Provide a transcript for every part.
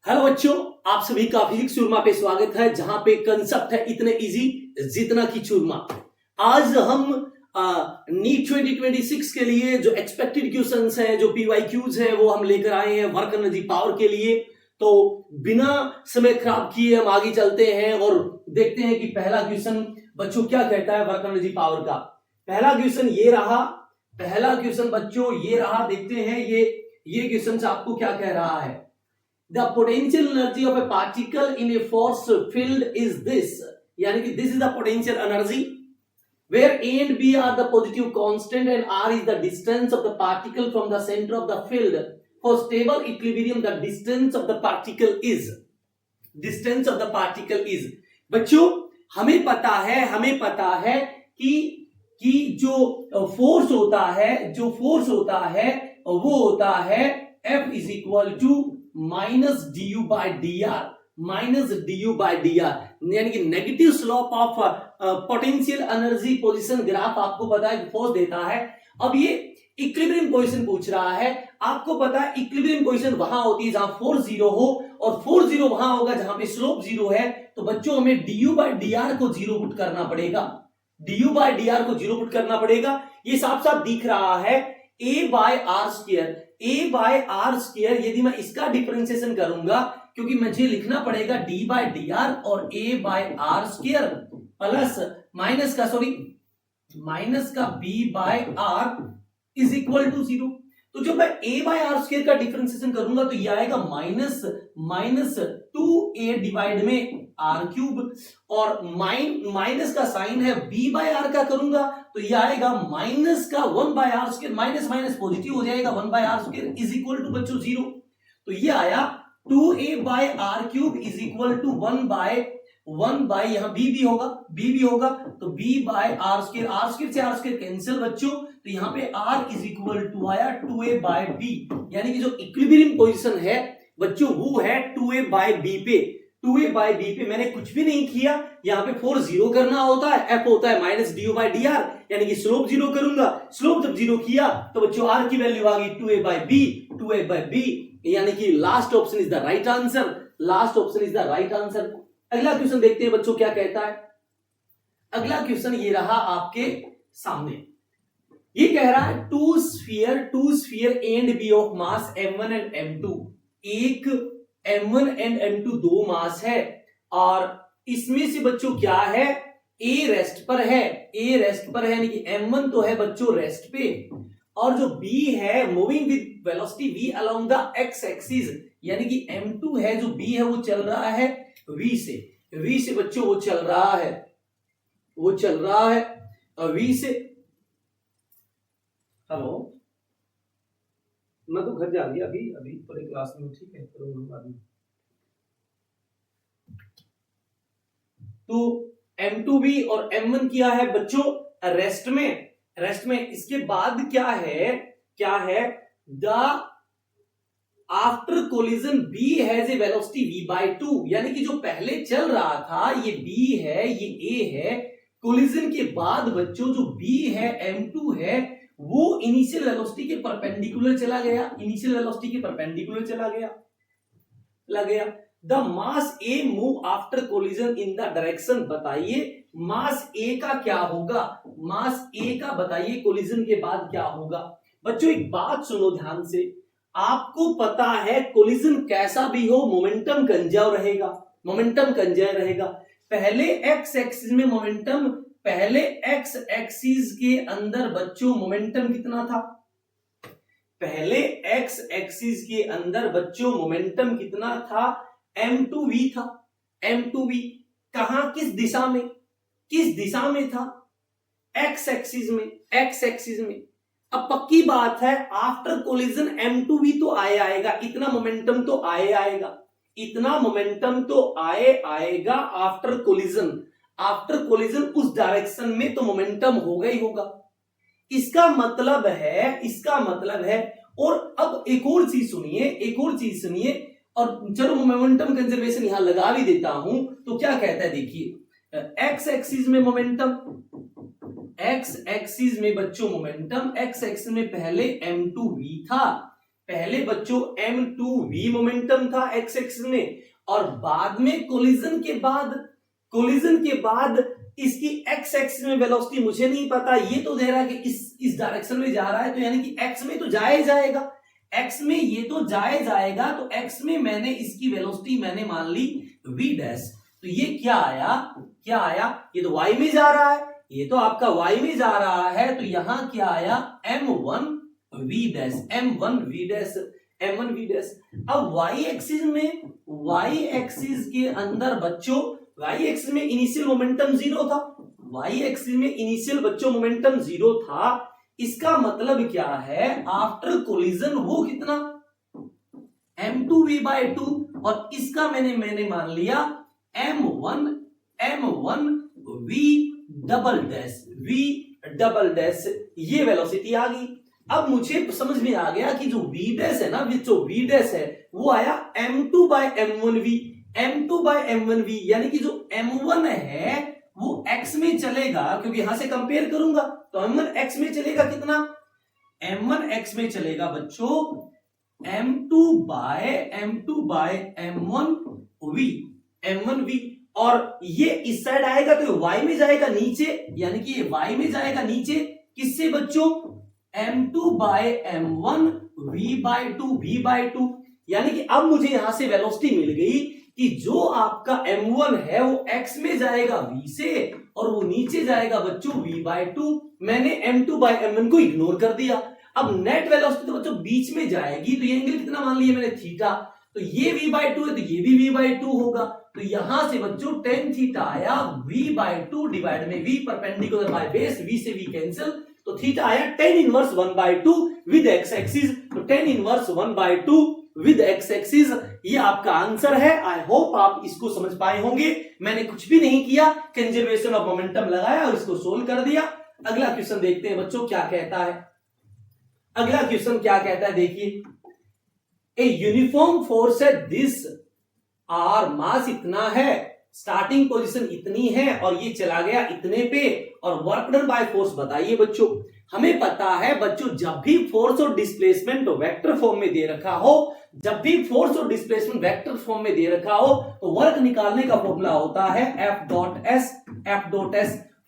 Hello बच्चों, आप सभी का फिजिक्स चूरमा पे स्वागत है, जहां पे कंसेप्ट है इतने इजी जितना की चूरमा। आज हम नीट 2026 के लिए जो एक्सपेक्टेड क्वेश्चंस है, जो पीवाईक्यूज है, वो हम लेकर आए हैं वर्क एनर्जी पावर के लिए। तो बिना समय खराब किए हम आगे चलते हैं और देखते हैं कि पहला क्वेश्चन बच्चों क्या कहता है वर्क एनर्जी पावर का। पहला क्वेश्चन ये रहा, पहला क्वेश्चन बच्चों ये रहा, देखते हैं ये क्वेश्चन आपको क्या कह रहा है। The potential energy of a particle in a force field is this, यानी कि this is the potential energy where A and B are the positive constant and R is the distance of the particle from the center of the field. For stable equilibrium the distance of the particle is बच्चों हमें पता है कि जो force होता है वो होता है F is equal to minus D by D R, यानी कि negative slope of potential energy position graph आपको पता है फोर्स देता है। अब ये इक्विलिब्रियम पोजीशन पूछ रहा है। आपको पता है इक्विलिब्रियम पोजीशन वहां होती है जहां फोर्स जीरो हो, और फोर्स जीरो वहां होगा जहां पे स्लोप जीरो है। तो बच्चों हमें डी बाई डी आर को जीरो पुट करना पड़ेगा, ये साफ साफ दिख रहा है। ए बाय आर स्क्वायर यदि मैं इसका डिफरेंशिएशन करूंगा, क्योंकि मुझे लिखना पड़ेगा डी बाय डी आर और A by are square plus minus का B by R is equal to 0। तो जब मैं ए बाय आर स्क्वायर का डिफरेंशिएशन करूंगा तो ये आएगा माइनस 2a डिवाइड में आर क्यूब, और माइनस का साइन है बी बाय आर का करूंगा तो ये आएगा माइनस का 1 by are square, minus minus positive हो जाएगा, 1 by are square is equal to बच्चों 0। तो ये आया 2a by r cube is equal to 1 by यहां बी भी होगा तो b बाय आर स्क्वायर से आर स्क्वायर कैंसिल बच्चों। तो यहां पे r इज इक्वल टू आया 2a बाय b, यानी कि जो इक्विलिब्रियम पोजीशन है बच्चों वो है 2a बाय b पे मैंने कुछ भी नहीं किया। यहां पे फोर्स जीरो करना होता है, f होता है minus D by D R, यानी कि स्लोप जीरो करूंगा। स्लोप जब जीरो किया तो बच्चों r की वैल्यू आ गई 2a बाय b, यानी कि last option is the right answer. अगला क्वेश्चन देखते हैं बच्चों क्या कहता है। अगला क्वेश्चन ये रहा आपके सामने, ये कह रहा है two sphere and B of mass m1 and m2, एक m1 एंड m2 दो मास है, और इसमें से बच्चों क्या है a रेस्ट पर है, यानी कि m1 तो है बच्चों रेस्ट पे, और जो b है moving with velocity v along the x axis, यानी कि m2 है जो b है वो चल रहा है v से बच्चों वो चल रहा है v से। हेलो, मैं तो घर जा रही अभी पूरे क्लास में, ठीक है तो m2v और m1 किया है बच्चों रेस्ट में। इसके बाद क्या है the after collision B has a velocity v by 2, यानी कि जो पहले चल रहा था ये B है ये A है, कोलिजन के बाद बच्चों जो B है m2 है वो इनिशियल वेलोसिटी के परपेंडिकुलर चला गया। The mass A move after collision in the direction, बताइए मास A का क्या होगा, बताइए कोलिजन के बाद क्या होगा। बच्चों एक बात सुनो ध्यान से, आपको पता है कोलिजन कैसा भी हो मोमेंटम कंजर्व रहेगा। पहले x एक्सिस में मोमेंटम, पहले x एक्सिस के अंदर बच्चों मोमेंटम कितना था, m2v था। m2v कहां किस दिशा में था, x एक्सिस में। अब पक्की बात है आफ्टर कोलिजन m2v तो आएगा, इतना मोमेंटम तो आएगा आफ्टर कोलिजन उस डायरेक्शन में तो मोमेंटम होगा ही होगा। इसका मतलब है और अब एक और चीज सुनिए, और चलो मोमेंटम कंजर्वेशन यहां लगा भी देता हूं। तो क्या कहता है देखिए, x एक्सिस में मोमेंटम, x एक्सिस में बच्चों मोमेंटम, x एक्सिस में पहले m2v था, पहले बच्चों m2v मोमेंटम था x एक्सिस में, और बाद में कोलिजन के बाद इसकी x एक्सिस में वेलोसिटी मुझे नहीं पता, ये तो दे रहा है कि इस डायरेक्शन में जा रहा है, तो यानी कि x में तो जाए जाएगा, x में ये तो जाए जाएगा, तो x में मैंने इसकी वेलोसिटी मैंने मान ली v डैश। तो ये क्या आया, ये तो y में जा रहा है, ये तो आपका y में जा रहा है, तो यहां क्या आया m1v डैश। अब y एक्सिस के अंदर बच्चों, y एक्सिस में इनिशियल मोमेंटम जीरो था, y एक्सिस में इनिशियल बच्चों मोमेंटम जीरो था, इसका मतलब क्या है, आफ्टर कोलिजन वो कितना m2v/2, और इसका मैंने मान लिया v डबल डैश, ये वेलोसिटी आ गई। अब मुझे समझ में आ गया कि जो v डैश है ना, जो v डैश है वो आया m2/m1v, यानी कि जो m1 है वो x में चलेगा, क्योंकि यहां से कंपेयर करूंगा तो m1 x में चलेगा, कितना m1 x में चलेगा बच्चों m2/m1v, और ये इस साइड आएगा तो y में जाएगा नीचे, यानी कि ये y में जाएगा नीचे, किससे बच्चों m2/m1v/2, यानी कि अब मुझे यहां से वेलोसिटी मिल गई कि जो आपका m1 है वो x में जाएगा v से, और वो नीचे जाएगा बच्चों v/2। मैंने m2/m1 को इग्नोर कर दिया। अब नेट वेलोसिटी तो बच्चों बीच में जाएगी, तो ये एंगल कितना मान लिया मैंने, थीटा, तो ये v/2 है तो ये भी v/2 होगा, तो यहां से बच्चों tan थीटा आया v/2 डिवाइड में v perpendicular by base, v से v कैंसिल, तो थीटा आया tan inverse 1/2 with x axis, तो tan inverse 1/2 with x axis, ये आपका आंसर है। आई होप आप इसको समझ पाए होंगे। मैंने कुछ भी नहीं किया, कंजर्वेशन ऑफ मोमेंटम लगाया और इसको सोल्व कर दिया। अगला क्वेश्चन देखते हैं बच्चों क्या कहता है। अगला क्वेश्चन क्या कहता है, देखिए, ए यूनिफॉर्म फोर्स है दिस आर, मास इतना है, स्टार्टिंग पोजीशन इतनी है, और ये चला गया इतने पे, और वर्क डन बाय फोर्स बताइए बच्चों। हमें पता है बच्चों, जब भी फोर्स और डिस्प्लेसमेंट वेक्टर फॉर्म में दे रखा हो, जब भी फोर्स और डिस्प्लेसमेंट वेक्टर फॉर्म में दे रखा हो, तो वर्क निकालने का फॉर्मूला होता है F.S।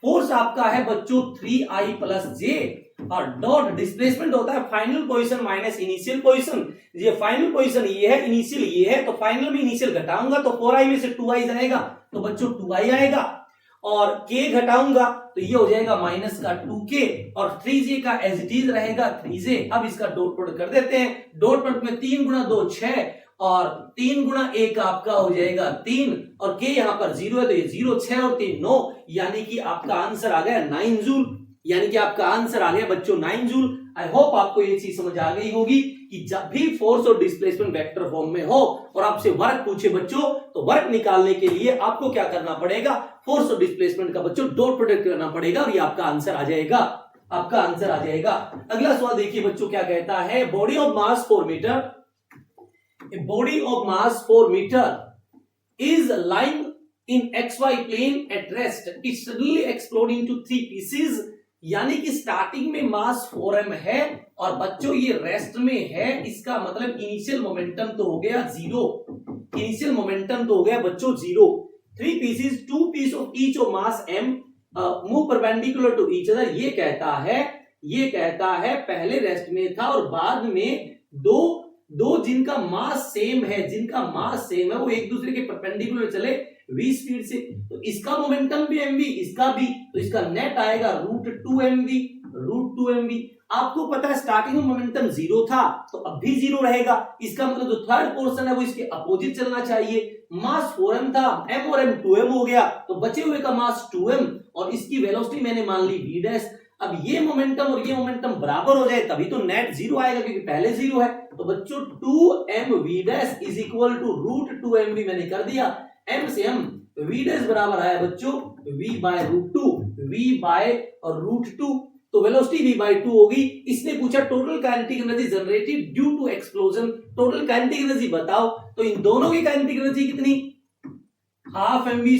फोर्स आपका है बच्चों 3I + J, और डॉट डिस्प्लेसमेंट होता है final position minus initial position. ये फाइनल पोजीशन ये है, इनिशियल ये है, तो फाइनल में इनिशियल घटाऊंगा तो 4I में से 2I जाएगा, तो बच्चों 2I आएगा, और k घटाऊंगा तो ये हो जाएगा माइनस का 2k, और 3j का एज इट इज रहेगा 3j। अब इसका डॉट प्रोडक्ट कर देते हैं, डॉट प्रोडक्ट में 3 गुणा 2 6, और 3 गुणा 1 आपका हो जाएगा 3, और k यहां पर 0 है तो ये 0, 6 और 3 9, यानी कि आपका आंसर आ गया 9 जूल, यानी कि आपका आंसर आ गया बच्चों 9 जूल। आई होप आपको ये चीज समझ आ गई होगी कि जब भी फोर्स और डिस्प्लेसमेंट वेक्टर फॉर्म में हो और आपसे वर्क पूछे बच्चों, तो वर्क निकालने के लिए आपको क्या करना पड़ेगा, फोर्स और डिस्प्लेसमेंट का बच्चों डॉट प्रोडक्ट करना पड़ेगा, और ये आपका आंसर आ जाएगा, आपका आंसर आ जाएगा। अगला सवाल देखिए बच्चों क्या कहता है, body of mass 4 metre, a body of mass 4 meter is lying in xy plane at rest, it suddenly explode into 3 pieces, यानी कि स्टार्टिंग में मास 4m है और बच्चों ये रेस्ट में है, इसका मतलब इनिशियल मोमेंटम तो हो गया 0, इनिशियल मोमेंटम तो हो गया बच्चों 0। 3 pieces, 2 piece of each of mass m move perpendicular to each other, ये कहता है पहले रेस्ट में था और बाद में दो जिनका मास सेम है, वो एक दूसरे के परपेंडिकुलर चले v स्पीड से, तो इसका मोमेंटम भी mv, इसका भी, तो इसका नेट आएगा √2mv। आपको पता है स्टार्टिंग में मोमेंटम 0 था तो अब भी 0 रहेगा, इसका मतलब जो थर्ड पोर्शन है वो इसके अपोजिट चलना चाहिए। मास 4m था, m और m 2m हो गया, तो बचे हुए का मास 2m, और इसकी वेलोसिटी मैंने मान ली v डैश। अब ये मोमेंटम और ये मोमेंटम बराबर हो जाए तभी तो नेट 0 आएगा, क्योंकि पहले 0 है, तो बच्चों 2mv dash is equal to √2mv मैंने कर दिया, m से m, v डैश बराबर आया बच्चों v/√2, तो वेलोसिटी v/2 होगी। इसने पूछा total kinetic energy generated due to explosion, total kinetic energy बताओ, तो इन दोनों की काइनेटिक एनर्जी कितनी, हाफ mv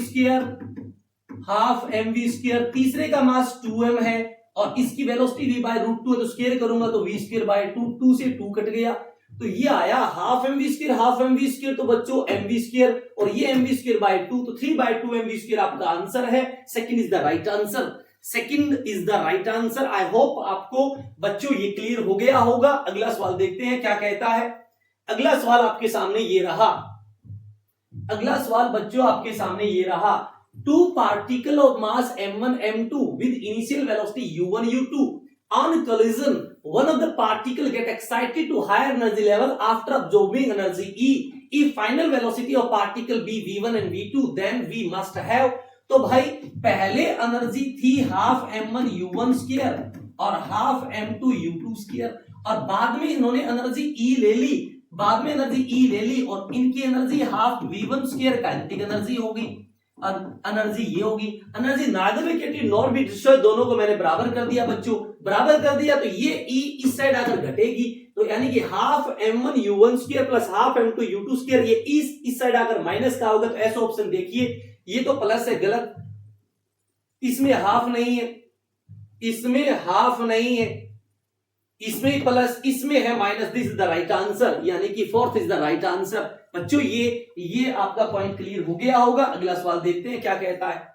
स्क्वायर, तीसरे का मास 2m है और इसकी वेलोसिटी v/√2 है, तो स्क्वायर करूंगा तो v²/2, 2 से 2 कट गया, तो ये आया half M V square, half M V square तो बच्चों एम वी स्क्वायर, और ये एम वी स्क्वायर बाय 2, तो 3/2 एम वी स्क्वायर आपका आंसर है। Second is the right answer, second is the right answer. I hope आपको बच्चों ये क्लियर हो गया होगा। अगला सवाल देखते हैं क्या कहता है। अगला सवाल आपके सामने ये रहा, अगला सवाल बच्चों आपके सामने ये रहा। Two particle of mass m1 m2 with initial velocity u1 u2 on collision, one of the particle get excited to higher energy level after absorbing energy E. If final velocity of particle be v1 and v2, then we must have। तो भाई पहले energy थी half m1 u1 square और half m2 u2 square, और बाद में इन्होंने energy E ले ली, बाद में एनर्जी E ले ली, और इनकी energy half v1 square kinetic energy होगी और एनर्जी ये होगी। Energy neither be created nor be destroyed, दोनों को मैंने बराबर कर दिया बच्चों, बराबर कर दिया तो ये E इस साइड आकर घटेगी, तो यानी कि half m1 u1 square plus half m2 u2 square, ये इस साइड आकर माइनस का होगा। तो ऐसा ऑप्शन देखिए, ये तो प्लस है, गलत, इसमें हाफ नहीं है, इसमें हाफ नहीं है, इसमें प्लस, इसमें है minus. This is the right answer, यानी कि fourth is the right answer. बच्चों ये आपका पॉइंट क्लियर हो गया होगा। अगला सवाल देखते हैं क्या कहता है,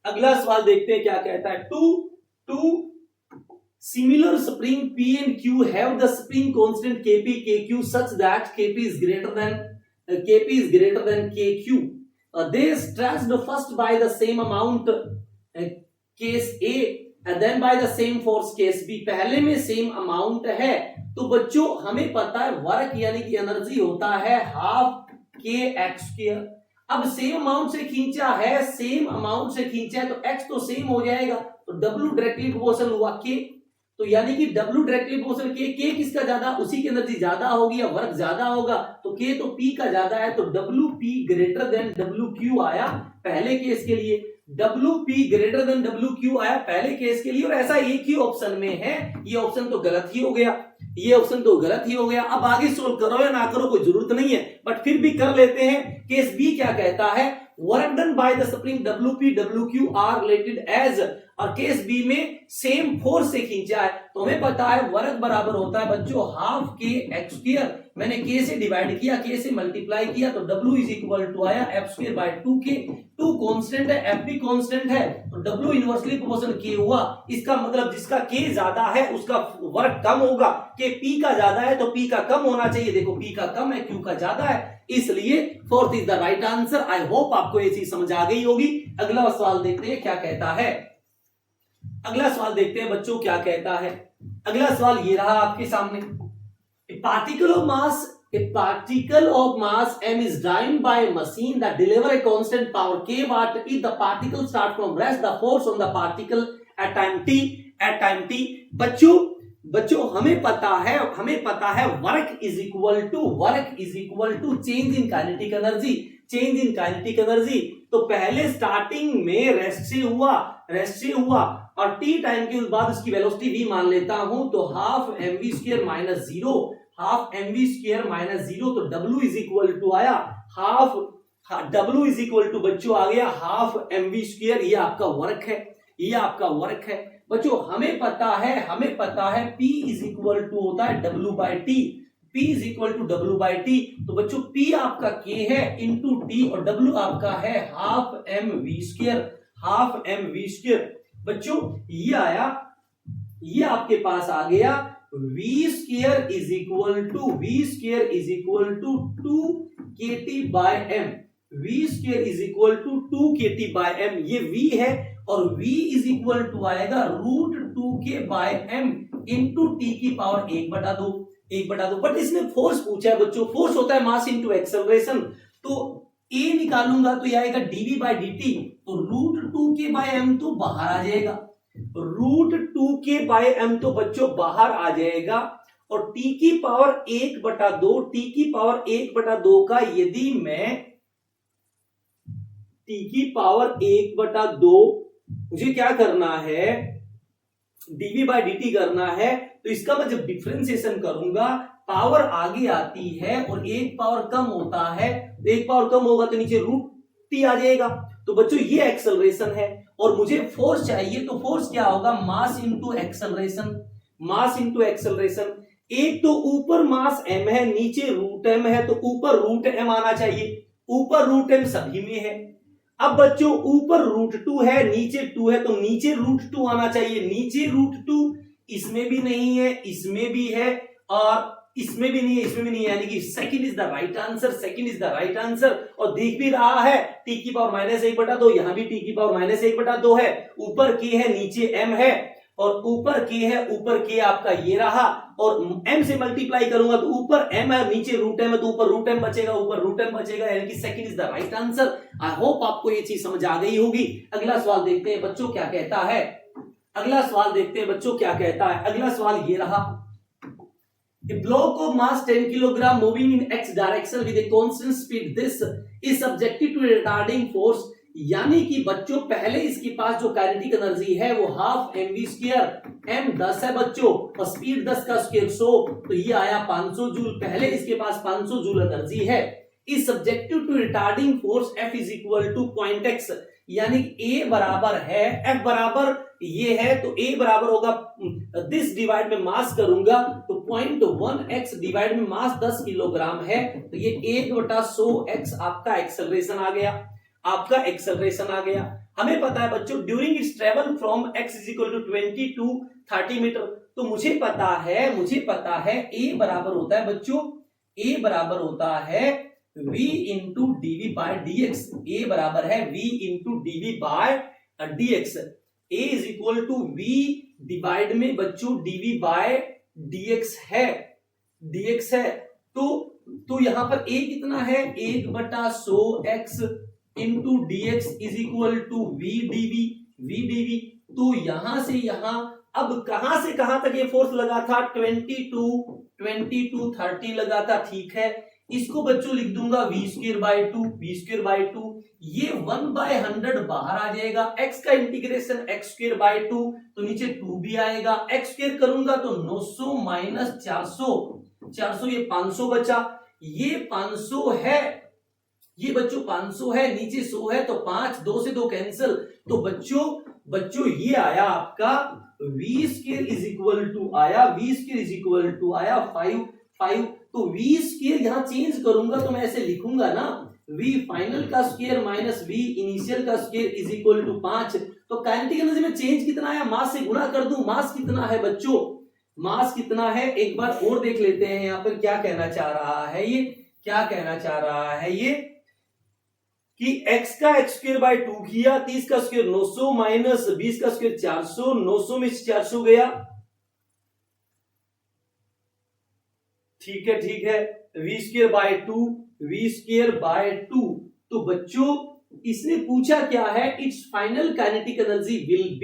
अगला सवाल देखते हैं क्या कहता है। Two similar spring P and Q have the spring constant Kp Kq such that Kp is greater than Kq. They stressed first by the same amount case A and then by the same force case B। पहले में same amount है, तो बच्चों हमें पता है work यानी कि एनर्जी होता है हाफ के एक्स स्क्वायर। अब सेम अमाउंट से खींचा है, सेम अमाउंट से खींचा है तो एक्स तो सेम हो जाएगा, तो डब्ल्यू डायरेक्टली प्रोपोर्शनल हुआ के, तो यानी कि डब्ल्यू डायरेक्टली प्रोपोर्शनल के किसका ज्यादा, उसी की एनर्जी ज्यादा होगी या वर्क ज्यादा होगा, तो के तो पी का ज्यादा है, तो W P greater than W Q आया पहले केस के लिए, W P greater than W Q आया पहले केस के लिए, और ऐसा एक ही ऑप्शन में है, ये ऑप्शन तो गलत ही हो गया, ये ऑप्शन तो गलत ही हो गया। अब आगे सोल्व करो या ना करो कोई जरूरत नहीं है, बट फिर भी कर लेते हैं। केस बी क्या कहता है, work done by the spring WP WQ are related as, और केस बी में सेम फोर्स से खींचा है, तो हमें पता है वर्क बराबर होता है बच्चों हाफ के एक्स स्क्वायर, मैंने के से डिवाइड किया, के से मल्टीप्लाई किया, तो W इज इक्वल टू आया F square by 2k। 2 constant है, एफ भी कांस्टेंट है, तो W इनवर्सली प्रोपोर्शनल k हुआ। इसका मतलब जिसका k ज्यादा है उसका वर्क कम होगा, के P का ज्यादा है तो P का कम होना चाहिए, देखो P का कम है, Q का ज्यादा है, इसलिए fourth is the right answer. I hope आपको ये चीज समझ आ गई होगी। अगला सवाल देखते हैं क्या कहता है, अगला सवाल देखते हैं बच्चों क्या कहता है। अगला सवाल ये रहा आपके सामने, A particle of mass m is driven by a machine that deliver a constant power k watt. If the particle start from rest, the force on the particle at time t। बच्चों हमें पता है work is equal to change in kinetic energy. तो पहले starting में rest से हुआ और t टाइम के बाद उसकी वेलोसिटी v मान लेता हूं, तो half mv square minus 0, half mv square minus 0, तो w इज इक्वल टू आया half, w is equal to बच्चों आ गया हाफ mv स्क्वायर। ये आपका वर्क है, बच्चों हमें पता है P इज इक्वल टू होता है W by T, P is equal to W by T, तो बच्चों P आपका K है इंटू T और W आपका है हाफ mv स्क्वायर। बच्चों ये आया, ये आपके पास आ गया v square is equal to 2kT by m, v square is equal to 2kT by m, ये v है, और v इज इक्वल टू आएगा root 2k by m into T की पावर 1/2। बट इसने फोर्स पूछा है बच्चों, फोर्स होता है मास इंटू एक्सेलरेशन, तो a निकालूंगा तो ये आएगा dv बाय dt, तो रूट 2k बाय m तो बाहर आ जाएगा, रूट 2k बाय m तो बच्चों बाहर आ जाएगा, और t की पावर 1/2 का यदि मैं t की पावर 1/2 मुझे क्या करना है, dv बाय dt करना है, तो इसका मैं जब डिफरेंशिएशन करूंगा पावर आगे आती है और एक पावर कम होता है, एक पावर कम होगा तो नीचे रूट टी आ जाएगा। तो बच्चों ये एक्सेलरेशन है और मुझे फोर्स चाहिए, तो फोर्स क्या होगा, मास इंटू एक्सेलरेशन। एक तो ऊपर मास m है, नीचे रूट m है, तो ऊपर रूट m आना चाहिए। ऊपर रूट m सभी में है। अब बच्चों ऊपर रूट 2 है, नीचे 2 है, तो नीचे रूट 2 आना चाहिए। नीचे रूट 2 इसमें भी नहीं है, इसमें भी है, और इसमें भी नहीं है, इसमें भी नहीं है, यानी कि second is the right answer. Second is the right answer. और देख भी रहा है t की पावर -1/2, यहां भी t की पावर -1/2 है। ऊपर k है, नीचे m है, और ऊपर k है, ऊपर k आपका ये रहा, और m से मल्टीप्लाई करूंगा तो ऊपर m है, नीचे रूट m है, तो ऊपर रूट m बचेगा, ऊपर रूट m बचेगा, यानी कि second is the right answer. I hope आपको ये चीज समझ आ गई होगी। अगला सवाल देखते हैं बच्चों क्या कहता है। अगला सवाल देखते हैं बच्चों क्या कहता है। अगला सवाल ये रहा, A block of mass 10 kg moving in x direction with a constant speed, this is subjected to a retarding force। यानी कि बच्चों पहले इसके पास जो काइनेटिक एनर्जी है वो हाफ mv², m 10 है बच्चों, और स्पीड 10 का स्क्वायर 100, तो ये आया 500 जूल। पहले इसके पास 500 जूल एनर्जी है। Is subjective to retarding force F is equal to point x, यानी A बराबर है F बराबर ये है, तो A बराबर होगा दिस डिवाइड में मास करूंगा तो 0.1x डिवाइड में मास 10 किलोग्राम है, तो ये 1/100x आपका एक्सेलरेशन आ गया। आपका एक्सेलरेशन आ गया। हमें पता है बच्चों during its travel from x is equal to 20 to 30 metre, तो मुझे पता है A बराबर होता है बच्चों, A बराबर होता है v into dv by dx। A बराबर है v into dv by dx। A is equal to v divide में बच्चों dv बाय dx है, तो यहां पर A कितना है, 1/100x into dx is equal to v dv। तो यहां से यहां, अब कहां से कहां तक ये फोर्स लगा था, 20 to 30 लगा था, ठीक है। इसको बच्चों लिख दूंगा v²/2, ये 1/100 बाहर आ जाएगा। x का इंटीग्रेशन x²/2, तो नीचे 2 भी आएगा। x² करूंगा तो 900 माइनस 400, ये 500 बचा। ये 500 है, ये बच्चों 500 है, नीचे 100 है, तो 5, 2 से 2 कैंसिल, तो बच्चों ये आया आपका v² इज इक्वल टू आया 5। तो v² यहां चेंज करूंगा तो मैं ऐसे लिखूंगा ना, v फाइनल का स्क्वायर माइनस v इनिशियल का स्क्वायर इज इक्वल टू 5। तो काइनेटिक एनर्जी में चेंज कितना आया, मास से गुणा कर दूं। मास कितना है बच्चों, मास कितना है, एक बार और देख लेते हैं यहाँ पर क्या कहना चाह रहा है ये, कि x का x²/2 किया, 30 का स्क्वायर 900 माइनस 20 का स्क्वायर 400, 900 में 400 गया, ठीक है, v²/2। तो बच्चों इसने पूछा क्या है, it's final kinetic energy will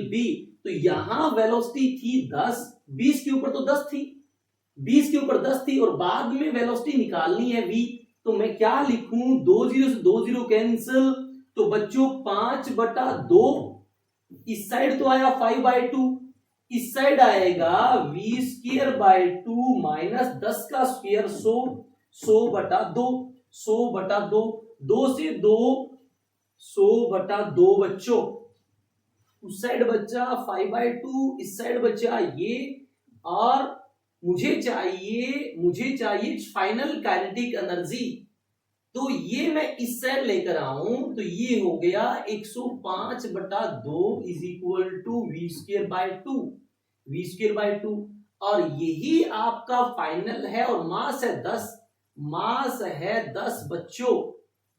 B, तो यहां वेलोसिटी थी 10, 20 के ऊपर तो 10 थी, 20 के ऊपर 10 थी, और बाद में वेलोसिटी निकालनी है v, तो मैं क्या लिखूं, 2 0 से 2 0 कैंसिल, तो बच्चों 5/2, इस साइड तो आया 5/2, इस साइड आएगा v²/2 माइनस 10 का स्क्वायर 100/2, 2 से 2 100/2 बच्चों। उस साइड बच्चा 5/2, इस साइड बच्चा ये, और मुझे चाहिए फाइनल काइनेटिक एनर्जी, तो ये मैं इस साइड लेकर आऊं तो ये हो गया 105/2 इज इक्वल टू v²/2, और यही आपका फाइनल है, और मास है 10 बच्चों,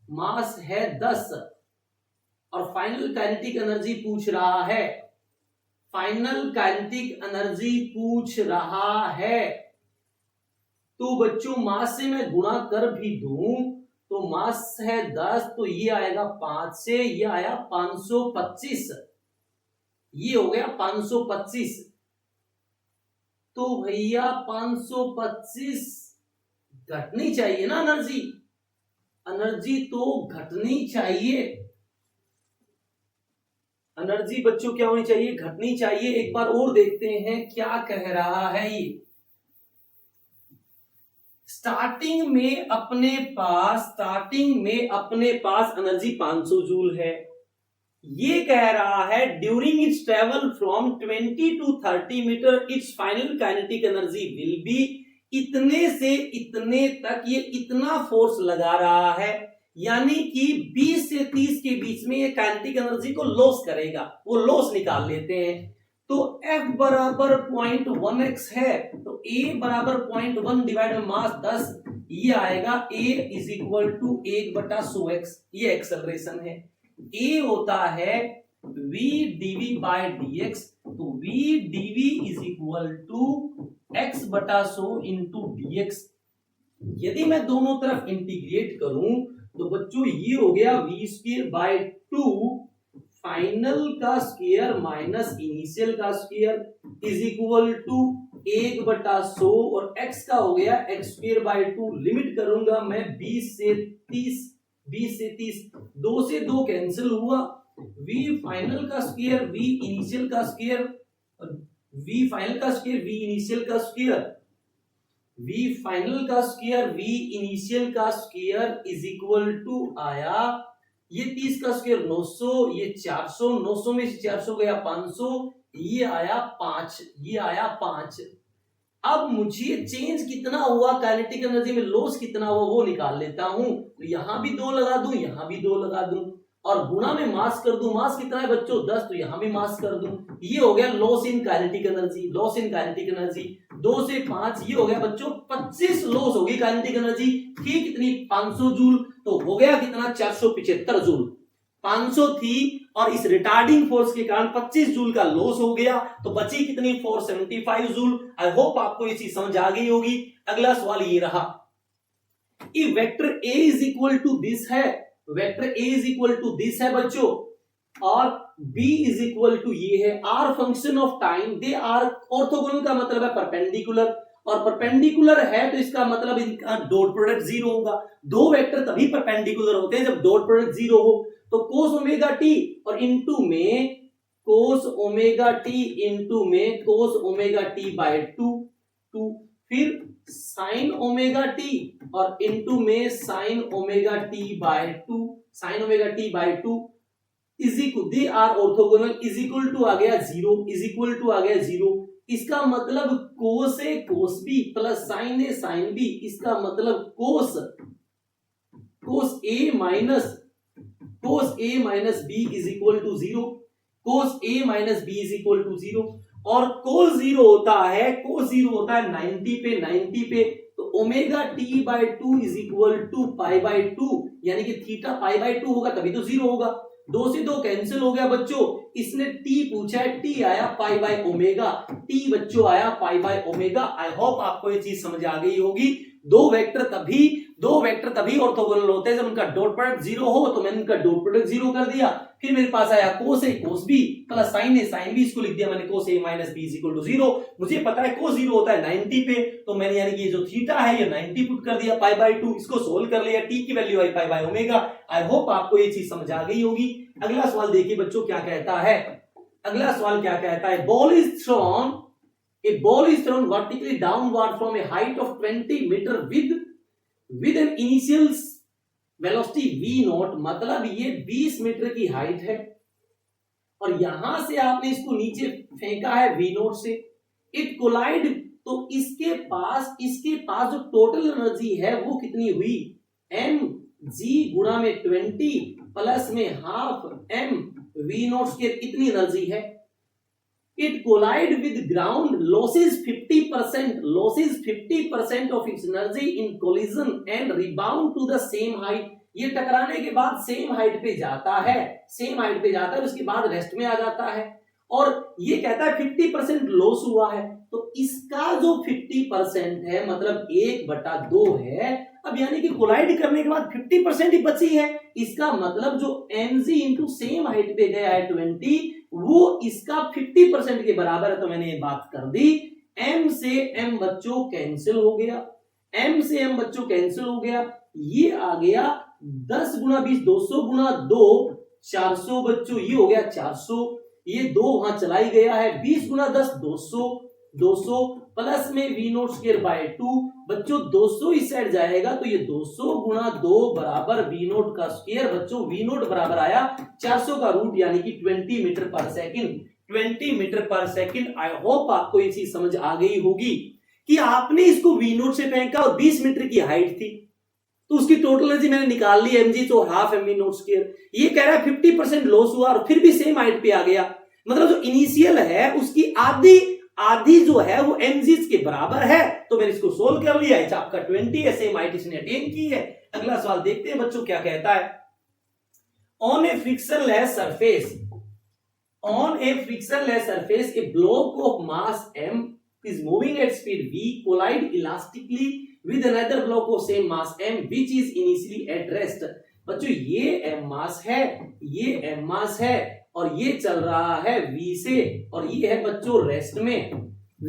मास है 10, और फाइनल काइनेटिक एनर्जी पूछ रहा है, तो बच्चों मास से मैं गुणा कर भी दूं तो मास है 10, तो ये आएगा 5 से, ये आया 525, ये हो गया 525। तो भैया 525 घटनी चाहिए ना, एनर्जी तो घटनी चाहिए, एनर्जी बच्चों क्या होनी चाहिए, घटनी चाहिए। एक बार और देखते हैं क्या कह रहा है ये। स्टार्टिंग में अपने पास एनर्जी 500 जूल है, ये कह रहा है during its travel from 20 to 30 metre its final kinetic energy will be, इतने से इतने तक ये इतना फोर्स लगा रहा है, यानी कि 20 से 30 के बीच में ये काइनेटिक एनर्जी को लॉस करेगा। वो लॉस निकाल लेते हैं। तो F बराबर 0.1x है, तो A बराबर 0.1 डिवाइड में मास 10, ये आएगा A is equal to 1/100x, ये एक्सेलरेशन है। A होता है v dv बाय dx, तो v dv is equal to x/100 into dx। यदि मैं दोनों तरफ इंटीग्रेट करूं तो बच्चों ये हो गया v स्क्वायर बाय 2 फाइनल का स्क्वायर माइनस इनिशियल का स्क्वायर इज इक्वल टू 1/100 और x का हो गया x स्क्वायर बाय 2। लिमिट करूंगा मैं 20 से 30, 2 से 2 कैंसिल हुआ, v फाइनल का स्क्वायर v इनिशियल का स्क्वायर, v फाइनल का स्क्वायर v इनिशियल का स्क्वायर, v फाइनल का स्क्वायर v इनिशियल का स्क्वायर इज इक्वल टू आया, ये 30 का स्क्वायर 900, ये 400, 900 में से 400 गया 500, ये आया 5, ये आया 5। अब मुझे चेंज कितना हुआ काइनेटिक एनर्जी में, लॉस कितना हुआ वो निकाल लेता हूं। तो यहां भी 2 लगा दूं, यहां भी 2 लगा दूं और गुणा में मास कर दूं। मास कितना है बच्चों 10, तो यहां भी मास कर दूं। ये हो गया loss in kinetic energy, loss in kinetic energy 2 से 5, ये हो गया बच्चों 25 लॉस होगी काइनेटिक एनर्जी। थी कितनी 500 जूल, तो हो गया कितना 475 जूल। 500 थी और इस रिटार्डिंग फोर्स के कारण 25 जूल का लॉस हो गया, तो बची कितनी 475 जूल। आई होप आपको ये चीज समझ आ गई होगी। अगला सवाल ये रहा, if vector A is equal to this है, vector A is equal to this है बच्चों, और B इज इक्वल टू ये है, are function of time, they are orthogonal का मतलब है परपेंडिकुलर, और परपेंडिकुलर है तो इसका मतलब इनका डॉट प्रोडक्ट 0 होगा। दो वेक्टर तभी परपेंडिकुलर होते हैं जब डॉट प्रोडक्ट 0 हो। तो कोस ओमेगा टी और इनटू में कोस ओमेगा टी इंटू में कोस ओमेगा टी बाय 2, फिर साइन ओमेगा टी और इनटू में sine omega T by 2, sine omega T by 2 is equal, they are orthogonal, is equal to आ गया 0, इज इक्वल टू आ गया 0। इसका मतलब cos A cos B plus sine A sine B, इसका मतलब cos A minus B is equal to 0, cos A minus B is equal to 0। और कोस 0 होता है, कोस 0 होता है 90 पे, तो omega T by 2 is equal to pi by 2, यानी कि थीटा पाई बाय 2 होगा तभी तो 0 होगा। 2 से 2 कैंसिल हो गया बच्चों। इसने टी पूछा है, टी आया पाई बाय ओमेगा, टी बच्चों आया pi by omega. I hope आपको ये चीज समझ आ गई होगी। दो वेक्टर तभी ऑर्थोगोनल होते हैं जब उनका डॉट प्रोडक्ट 0 हो, तो मैंने उनका डॉट प्रोडक्ट 0 कर दिया। फिर मेरे पास आया cos A cos B plus sine A sine B, इसको लिख दिया मैंने cos A minus B is equal to 0। मुझे पता है कोस 0 होता है 90 पे, तो मैंने यानी कि ये जो थीटा है ये 90 पुट कर दिया पाई बाय 2, इसको सोल्व कर लिया, टी की value I pi by omega. I hope आपको ये चीज समझ आ गई होगी। अगला सवाल देखिए बच्चों क्या कहता है, अगला सवाल क्या कहता है, ball is thrown vertically downward from a height of 20 metre with an initial velocity v naught, मतलब ये 20 मीटर की हाइट है और यहां से आपने इसको नीचे फेंका है v नॉट से। इट कोलाइड, तो इसके पास जो टोटल एनर्जी है वो कितनी हुई, mg गुणा में 20 प्लस में half m v not square, इतनी एनर्जी है। It collide with ground, losses 50% of its energy in collision and rebound to the same height। ये टकराने के बाद सेम हाइट पे जाता है, उसके बाद रेस्ट में आ जाता है। और ये कहता है 50% लॉस हुआ है, तो इसका जो 50% है मतलब 1/2 है। अब यानी कि कोलाइड करने के बाद 50% ही बची है, इसका मतलब जो mg इंटू सेम हाइट पे गया है 20, वो इसका 50% के बराबर है। तो मैंने ये बात कर दी, m से m बच्चों कैंसिल हो गया, ये आ गया 10 गुणा 20 200 गुणा 2 400 बच्चों, ये हो गया 400, ये 2 वहां चला ही गया है। 20 गुणा 10 200, 200 प्लस में वी नोट स्क्वायर बाय 2। बच्चों 200 इस साइड जाएगा तो ये 200 गुणा 2 बराबर वी नोट का स्क्वायर। बच्चों वी नोट बराबर आया 400 का रूट यानी कि 20 मीटर पर सेकंड। 20 मीटर पर सेकंड। आई होप आपको ये चीज समझ आ गई होगी कि आपने इसको वी नोट से फेंका और 20 मीटर की हाइट थी तो उसकी टोटल एनर्जी मैंने निकाल ली mg, तो हाफ mv नोट स्क्वायर। ये कह रहा है 50% लॉस हुआ और फिर भी सेम हाइट पे आ गया, मतलब जो इनिशियल है उसकी आधी जो है वो mg के बराबर है। तो मैंने इसको सोल्व कर लिया है, आपका 20 है, सेम हाइट इसने अटेन की है। अगला सवाल देखते हैं बच्चों क्या कहता है। On A frictionless surface A block of mass m is moving at speed v collide elastically with another block of same mass m which is initially at rest। बच्चों ये m मास है, ये m मास है और ये चल रहा है v से और ये है बच्चों रेस्ट में।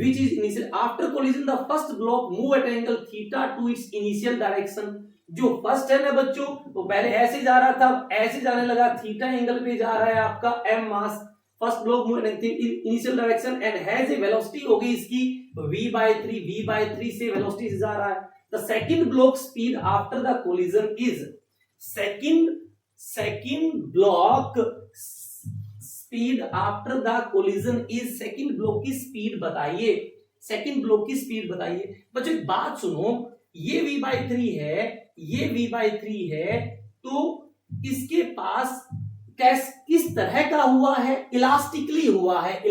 which is initial after collision the first block move at angle theta to its initial direction। जो फर्स्ट है ना बच्चों वो पहले ऐसे जा रहा था, ऐसे जाने लगा, थीटा एंगल पे जा रहा है आपका m mass. First block move initial direction and has a velocity हो गई इसकी v/3 से वेलोसिटी से जा रहा है। The second block speed after the collision is second block speed after the collision is. Second block की स्पीड बताइए, सेकंड ब्लॉक की स्पीड बताइए। बच्चों एक बात सुनो, ये v/3 है, ये v/3 है, तो इसके पास किस तरह का हुआ है? इलास्टिकली हुआ है।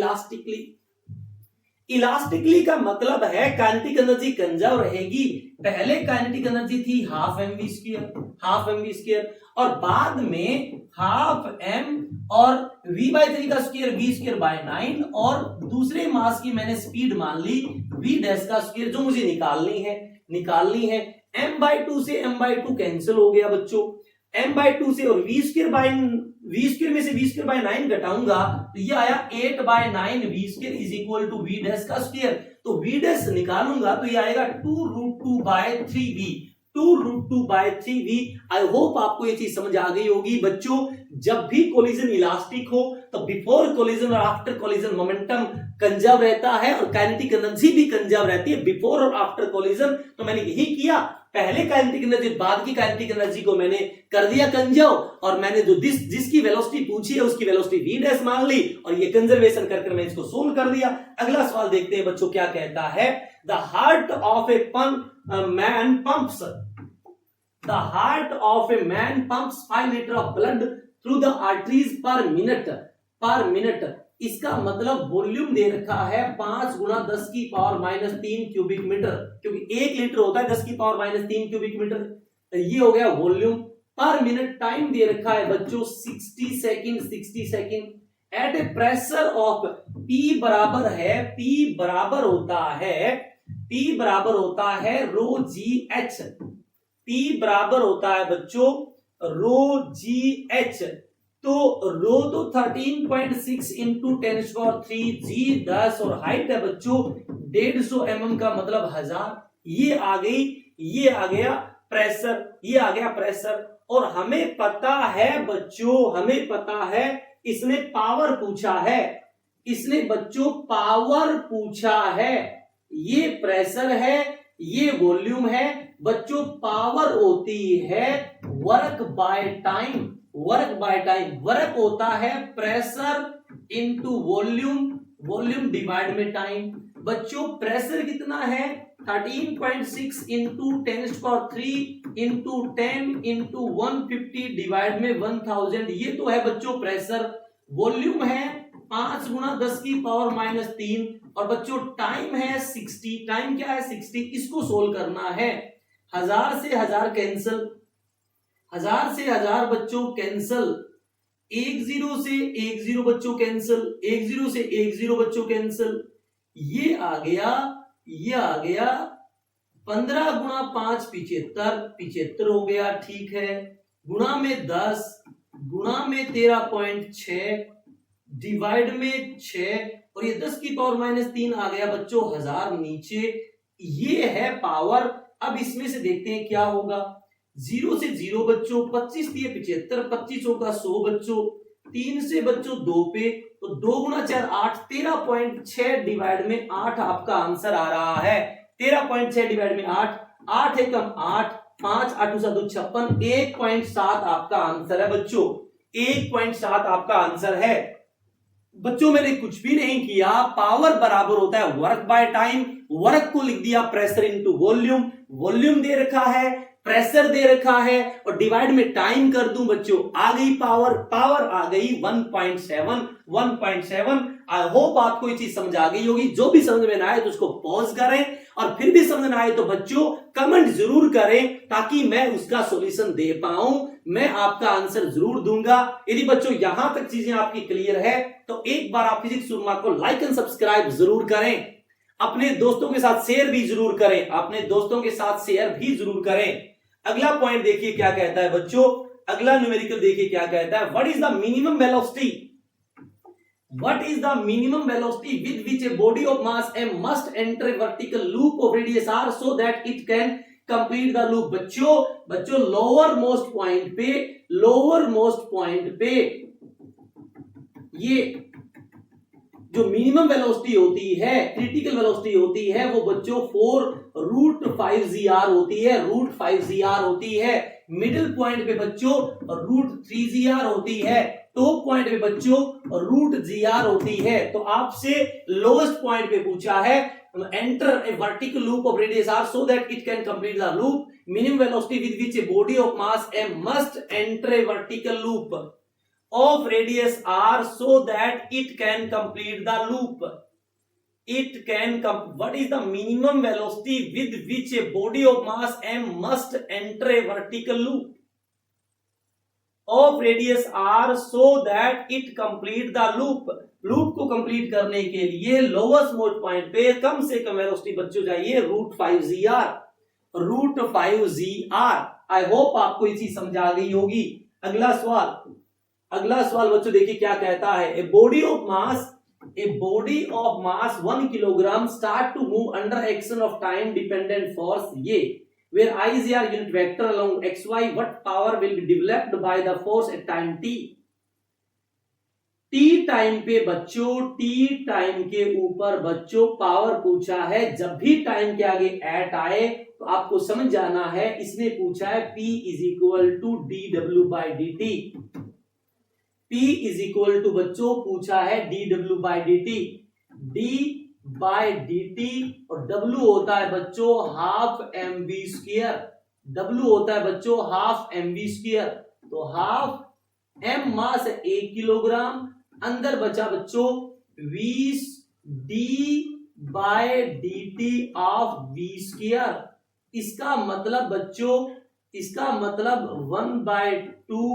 इलास्टिकली का मतलब है काइनेटिक एनर्जी कंजर्व रहेगी। पहले काइनेटिक एनर्जी थी हाफ mv स्क्वायर और बाद में हाफ m और v/3 का स्क्वायर v²/9 और दूसरे मास की मैंने स्पीड मान ली v डैश का स्क्वायर जो मुझे निकालनी है। m/2 से m/2 कैंसिल हो गया बच्चों, m/2 से और v² में से v²/9 घटाऊंगा तो ये आया 8/9 v² is equal to v dash का स्क्वायर। तो v डैश निकालूंगा तो ये आएगा 2√2/3v। आई होप आपको ये चीज समझ आ गई होगी बच्चों। जब भी कोलिजन इलास्टिक हो तो बिफोर कोलिजन और आफ्टर कोलिजन मोमेंटम कंजर्व रहता है और काइनेटिक एनर्जी भी कंजर्व रहती है बिफोर और आफ्टर कोलिजन। तो मैंने यही किया, पहले काइनेटिक एनर्जी बाद की काइनेटिक एनर्जी को मैंने कर दिया कंजर्व और मैंने जो जिसकी वेलोसिटी पूछी है उसकी वेलोसिटी v डैश मान ली और ये कंजर्वेशन करके मैं इसको सोल्व कर दिया। अगला सवाल देखते हैं बच्चों क्या कहता है। The heart of a man pumps 5 litre of blood through the arteries पर मिनट। इसका मतलब वॉल्यूम दे रखा है 5 गुणा 10 की पावर -3 क्यूबिक मीटर, क्योंकि 1 लीटर होता है 10 की पावर -3 क्यूबिक मीटर। ये हो गया वॉल्यूम। पर मिनट टाइम दे रखा है बच्चों 60 second at a pressure of P बराबर होता है रो जी एच। P बराबर होता है बच्चों रो जी एच। तो रो तो 13.6 इंटू 10⁻³ जी 10 और हाइट है बच्चों 150 mm का मतलब 1000। ये आ गया प्रेशर। और हमें पता है बच्चों, इसने पावर पूछा है। ये प्रेशर है, ये वॉल्यूम है बच्चों। पावर होती है वर्क बाय टाइम। वर्क होता है प्रेशर इंटू वॉल्यूम डिवाइड में टाइम। बच्चों प्रेशर कितना है 13.6 इंटू 10⁻³ इंटू 10 इंटू 150 डिवाइड में 1000। ये तो है बच्चों प्रेशर। वॉल्यूम है 5 गुणा 10 की पावर -3 और बच्चों टाइम है 60। टाइम क्या है 60। इसको सोल्व करना है। 1000 से 1000 कैंसिल, 1000 से 1000 बच्चों कैंसिल, 10 से 10 बच्चों कैंसिल, 10 से 10 बच्चों कैंसिल। ये आ गया 15 गुणा 5 75 हो गया, ठीक है। गुणा में 10 गुणा में 13.6 डिवाइड में 6 और ये 10 की पावर -3 आ गया बच्चों 1000 नीचे। ये है पावर। अब इसमें से देखते हैं क्या होगा। 0 से 0 बच्चों 25 दिए 75, 25 का 100 बच्चों 3 से बच्चों 2 पे, तो 2 गुना 4 8, 13.6 डिवाइड में 8 आपका आंसर आ रहा है। 13.6 डिवाइड में 8, 8 एकम 8, 5 8 7 56, 1.7 आपका आंसर है बच्चों। 1.7 आपका आंसर है बच्चों। मैंने कुछ भी नहीं किया, पावर बराबर होता है वर्क बाय टाइम। वर्क को लिख दिया प्रेशर इनटू वॉल्यूम, वॉल्यूम दे रखा है, प्रेशर दे रखा है, और डिवाइड में टाइम कर दूं बच्चों, आ गई पावर, पावर आ गई 1.7। 1.7। आई होप आपको ये चीज समझ आ गई होगी। जो भी समझ में ना आए तो उसको पॉज करें, और फिर भी समझ ना आए तो बच्चों कमेंट जरूर करें, ताकि मैं उसका सॉल्यूशन दे पाऊं। मैं आपका आंसर जरूर दूंगा। यदि बच्चों यहां तक चीजें आपकी क्लियर है तो एक बार आप फिजिक्स सुरमा को लाइक एंड सब्सक्राइब जरूर करें। अपने दोस्तों के साथ शेयर भी जरूर करें, अपने दोस्तों के साथ शेयर भी जरूर करें। अगला पॉइंट देखिए क्या कहता है बच्चों। अगला न्यूमेरिकल देखिए क्या कहता है। What is the minimum velocity, what is the minimum velocity with which a body of mass m must enter a vertical loop of radius r so that it can complete the loop। बच्चों lower most point पे ये जो minimum velocity होती है, critical velocity होती है, वो बच्चों 4√5gr होती है, √5gr होती है। मिडिल पॉइंट पे बच्चों √3gr होती है, टॉप पॉइंट पे बच्चों √gr होती है। तो आपसे लोएस्ट पॉइंट पे पूछा है, enter a vertical loop of radius r so that it can complete the loop, minimum velocity with which a body of mass m must enter a vertical loop of radius r so that it can complete the loop। what is the minimum velocity with which a body of mass m must enter a vertical loop of radius r so that it complete the loop। Loop को complete करने के लिए lowest most point पे कम से कम velocity बच्चों चाहिए √5gr। आई hope आपको ये चीज समझ आ गई होगी। अगला सवाल बच्चों देखिए क्या कहता है। A body of mass 1 kilogram start to move under action of time dependent force ये, where I is your unit vector along xy, what power will be developed by the force at time t। t time पे बच्चों, t time के ऊपर बच्चों power पूछा है। जब भी टाइम के आगे एट आए तो आपको समझ जाना है, इसने पूछा है p is equal to dw by dt। p is equal to बच्चों पूछा है dw by dt, d by dt, और w होता है बच्चों हाफ mv²। w होता है बच्चों हाफ mv²। तो हाफ m मास है 1 किलोग्राम, अंदर बचा बच्चों 20 d by dt of v²। इसका मतलब बच्चों, इसका मतलब 1/2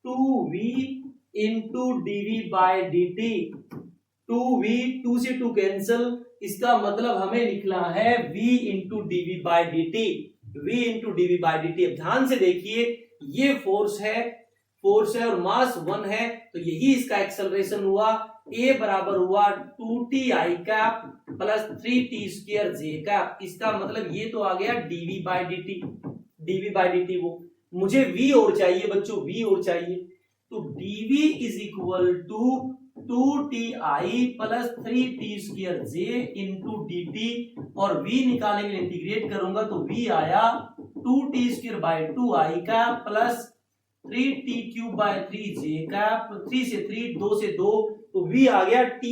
2v into dv by dt। 2v 2 से 2 कैंसल, इसका मतलब हमें लिखना है v into DV by D T. v into DV by D T. अब ध्यान से देखिए, ये फोर्स है और मास 1 है, तो यही इसका एक्सेलरेशन हुआ। a बराबर हुआ 2ti cap plus 3t² j cap. इसका मतलब ये तो आ गया dv बाई डी टी। वो मुझे v और चाहिए बच्चों, v और चाहिए, तो dv is equal to 2ti plus 3t² j into D T, और v निकालने के लिए इंटीग्रेट करूंगा तो v आया 2t² by 2i cap plus 3t³ by 3j cap, 3 से 3 2 से 2, तो v आ गया t²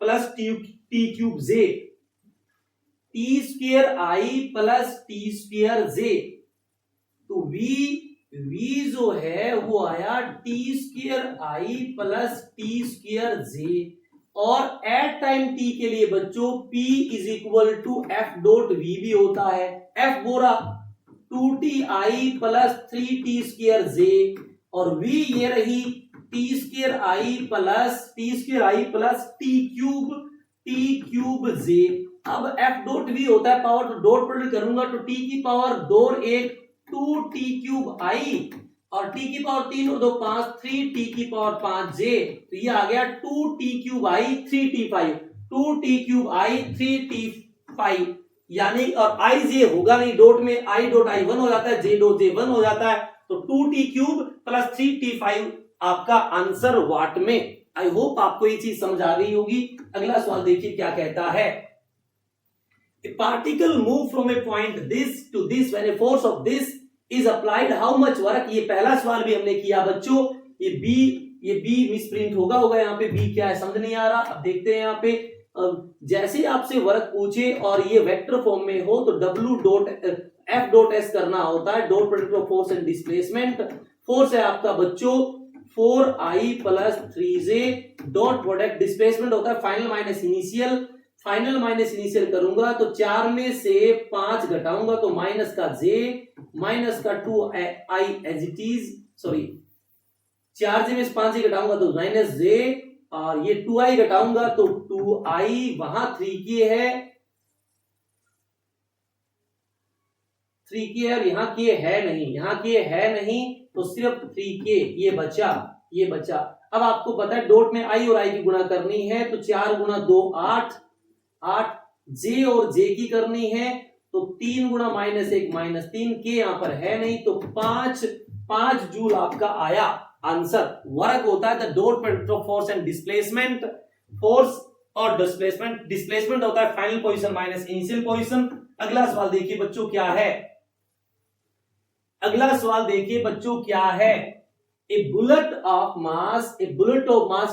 plus t³ j, t² plus t²j। तो v जो है वो आया t² प्लस t²j, और एट टाइम t के लिए बच्चों p is equal to f dot v भी होता है। f बोरा 2ti प्लस 3t²j, और v ये रही t² प्लस t³ j। अब f डॉट v होता है पावर, तो डॉट प्रोडक्ट करूंगा तो t की पावर 2 और 1 2t³ और t की पावर 3 और 2 5 3t की पावर 5j, तो ये आ गया 2t³ 3t5 2t³ 3t5, यानी और ij होगा नहीं डॉट में, i डॉट i 1 हो जाता है, j डॉट j 1 हो जाता है, तो 2t³ प्लस 3t5 आपका आंसर वाट में। आई होप आपको ये चीज समझ आ गई होगी। अगला सवाल देखिए क्या कहता है। A particle move from a point this to this when a force of this is applied how much work। ये पहला सवाल भी हमने किया बच्चों। ये बी मिसप्रिंट होगा यहाँ पे बी क्या है समझ नहीं आ रहा। अब देखते हैं यहाँ पे जैसे आपसे वर्क पूछे और ये वेक्टर फॉर्म में हो तो W dot F dot S करना होता है, dot product of force and displacement. Force है आपका बच्चों 4i plus 3j, dot product displacement होता है final minus initial. Final minus initial करूंगा तो 4 में से 5 घटाऊंगा तो माइनस का j, माइनस का 2i as it is, sorry 4j में से 5 घटाऊंगा तो माइनस j, और ये 2i घटाऊंगा तो 2i, वहां 3k है, 3k और यहाँ k है नहीं, यहाँ k है नहीं तो सिर्फ 3k ये बचा। अब आपको पता है डॉट में i और i की गुणा करनी है तो 4 गुणा 2 8 j और j की करनी है तो 3 गुणा माइनस 1 माइनस 3, के यहाँ पर है नहीं तो 5 जूल आपका आया आंसर। वर्क होता है the dot product of force and displacement. Force और डिस्प्लेसमेंट होता है final position minus initial position. अगला सवाल देखिए बच्चों क्या है। अगला सवाल देखिए बच्चों क्या है। A bullet of mass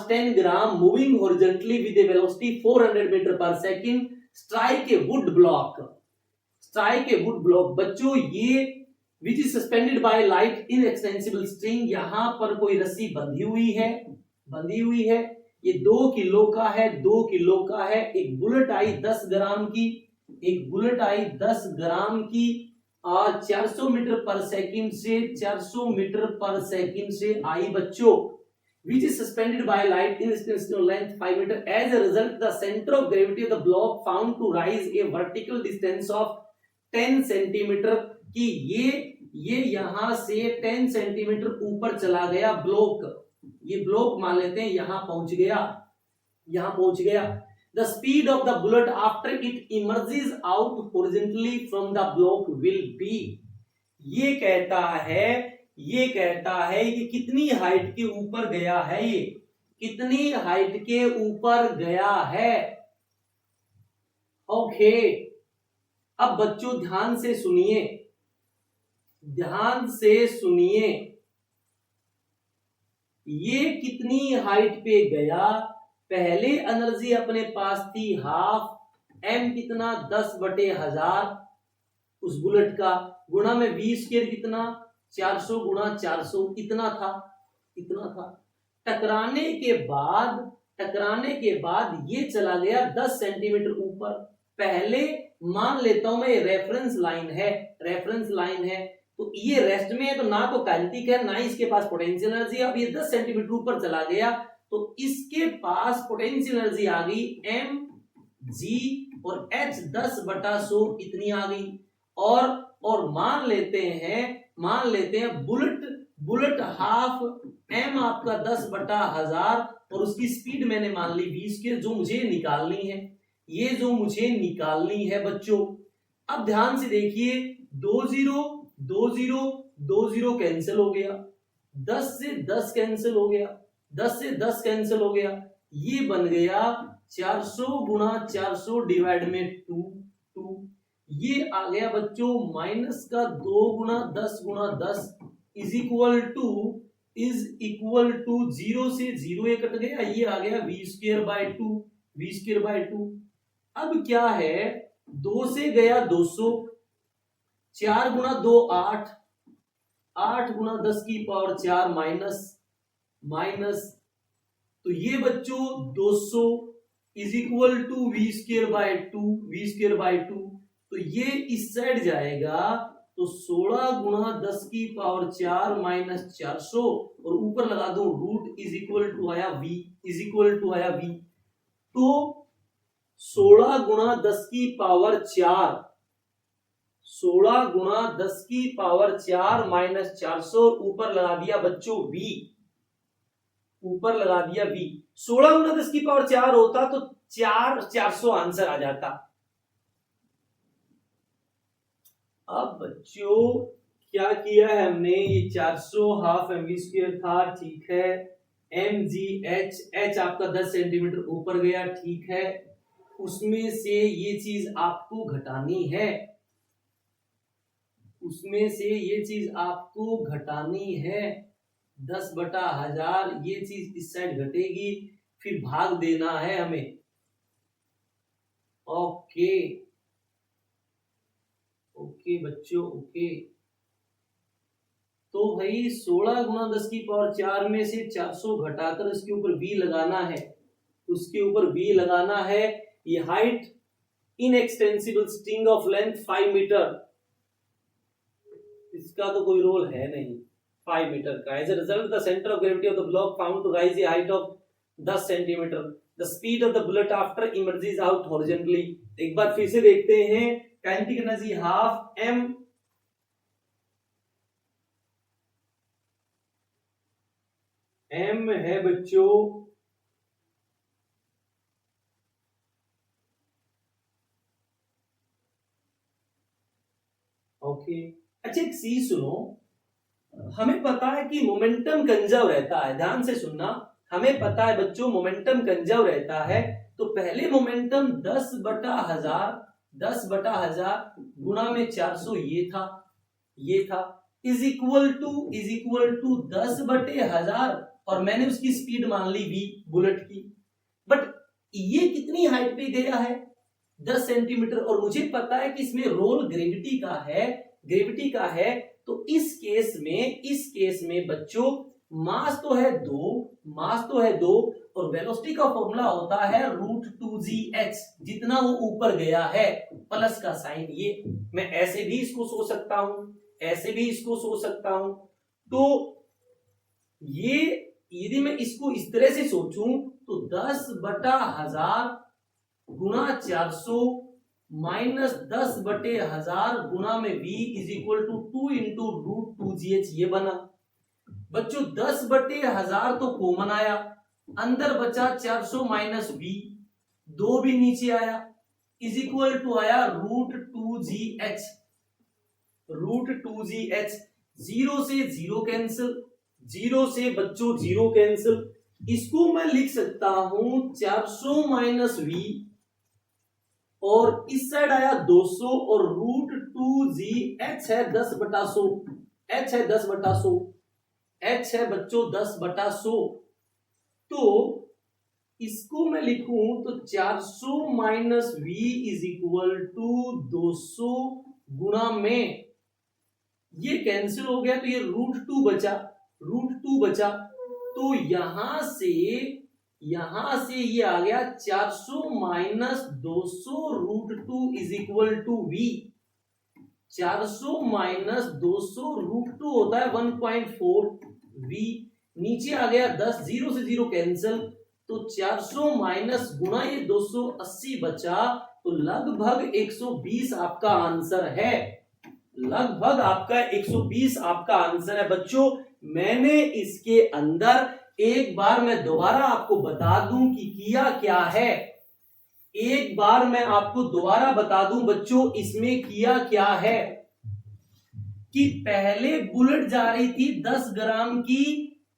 10 gram moving horizontally with a velocity 400 meter per second strike a wood block बच्चों ये which is suspended by light in extensible string। यहां पर कोई रस्सी बंधी हुई है, ये 2 किलो का है। एक बुलेट आई 10 ग्राम की और 400 मीटर पर सेकंड से आई बच्चों which is suspended by light in extensible length 5 meter। as a result the center of gravity of the block found to rise a vertical distance of 10 centimetre कि ये यहां से 10 सेंटीमीटर ऊपर चला गया ब्लॉक। ये ब्लॉक मान लेते हैं यहां पहुंच गया। The speed of the bullet after it emerges out horizontally from the block will be। ये कहता है कि कितनी हाइट के ऊपर गया है, ये कितनी हाइट के ऊपर गया है। ओके अब बच्चों ध्यान से सुनिए ये कितनी हाइट पे गया। पहले एनर्जी अपने पास थी हाफ, m कितना 10/1000 उस बुलेट का, गुणा में v स्क्वायर कितना 400 गुणा 400 इतना था। टकराने के बाद ये चला गया 10 सेंटीमीटर ऊपर। पहले मान लेता हूं मैं रेफरेंस लाइन है तो ये रेस्ट में है तो ना तो काइनेटिक है ना ही इसके पास पोटेंशियल एनर्जी। अब ये 10 सेंटीमीटर ऊपर चला गया तो इसके पास पोटेंशियल एनर्जी आ गई m g और h 10/100 इतनी आ गई। और मान लेते हैं बुलेट हाफ m आपका 10/1000 और उसकी स्पीड मैंने मान ली 20 के जो मुझे निकालनी है बच्चों। अब ध्यान से देखिए 2 0 कैंसिल हो गया, 10 से 10 कैंसिल हो गया, 10 से 10 कैंसिल हो गया, ये बन गया 400 गुणा 400 डिवाइड में 2। ये आ गया बच्चों माइनस का 2 गुणा 10 इज इक्वल टू 0 से 0 ये कट गया, ये आ गया v² 2। अब क्या है 2 से गया 200, 4 गुणा 2 8 गुणा 10 की पावर 4 माइनस तो ये बच्चों 200 इज इक्वल टू v² 2। तो ये इस साइड जाएगा तो 16 गुणा 10 की पावर 4 माइनस 400 और ऊपर लगा दो रूट इज इक्वल टू आया v। तो 16 गुणा 10 की पावर 4 16 गुणा 10 की पावर 4 माइनस 400 ऊपर लगा दिया बच्चों v। 16 गुणा 10 की पावर 4 होता तो 400 आंसर आ जाता। अब बच्चों क्या किया है हमने, ये 400 हाफ mv² था, ठीक है, mgh आपका 10 सेंटीमीटर ऊपर गया, ठीक है, उसमें से ये चीज आपको घटानी है, उसमें से ये चीज आपको घटानी है, 10/1000, ये चीज इस साइड घटेगी, फिर भाग देना है हमें। ओके ओके बच्चों, ओके। तो भाई 16 गुना 10 की पावर 4 में से 400 घटाकर इसके ऊपर v लगाना है, उसके ऊपर v लगाना है। ये height inextensible string of length 5 metre, इसका तो कोई रोल है नहीं, 5 मीटर का। As a result the centre of gravity of the block found to rise a height of 10 centimetre, the speed of the bullet after emerges out horizontally. एक बार फिर से देखते हैं, काइनेटिक एनर्जी हाफ m है बच्चों, okay. अच्छा एक चीज सुनो, हमें पता है कि मोमेंटम कंजर्व रहता है, ध्यान से सुनना, हमें पता है बच्चों मोमेंटम कंजर्व रहता है, तो पहले मोमेंटम 10/1000 गुना में 400 ये था इज इक्वल टू 10/1000, और मैंने उसकी स्पीड मान ली v बुलेट की। बट ये कितनी हाइट पे गया है, 10 सेंटीमीटर, और मुझे पता है कि इसमें रोल ग्रेविटी का है, तो इस केस में बच्चों मास तो है 2, और वेलोसिटी का फॉर्मूला होता है √2gh, जितना वो ऊपर गया है, प्लस का साइन। ये मैं ऐसे भी इसको सोच सकता हूं, तो ये यदि मैं इसको इस तरह से सोचूं तो 10/1000 गुना 400 माइनस 10/1000 गुना में v is equal to 2 into √2gh, ये बना। बच्चों 10/1000 तो कॉमन आया, अंदर बचा 400 माइनस v, 2 भी नीचे आया, इज इक्वल टू आया √2gh। 0 से 0 कैंसिल, 0 से बच्चों 0 कैंसिल, इसको मैं लिख सकता हूं 400 माइनस v, और इस साइड आया 200, और √2gh है 10/100, h है 10/100, h है बच्चों 10/100। तो इसको मैं लिखूं तो 400 minus v is equal to 200 गुना में, ये कैंसिल हो गया तो ये √2 बचा, तो यहां से ये आ गया 400 minus 200 √2 is equal to v। 400 minus 200 √2 होता है 1.4 v, नीचे आ गया 10, 0 से 0 कैंसिल, तो 400 माइनस गुना ये 280 बचा, तो लगभग 120 आपका आंसर है, लगभग आपका 120 आपका आंसर है। बच्चों मैंने इसके अंदर एक बार मैं दोबारा आपको बता दूं कि किया क्या है, एक बार मैं आपको दोबारा बता दूं बच्चों इसमें किया क्या है, कि पहले बुलेट जा रही थी 10 ग्राम की,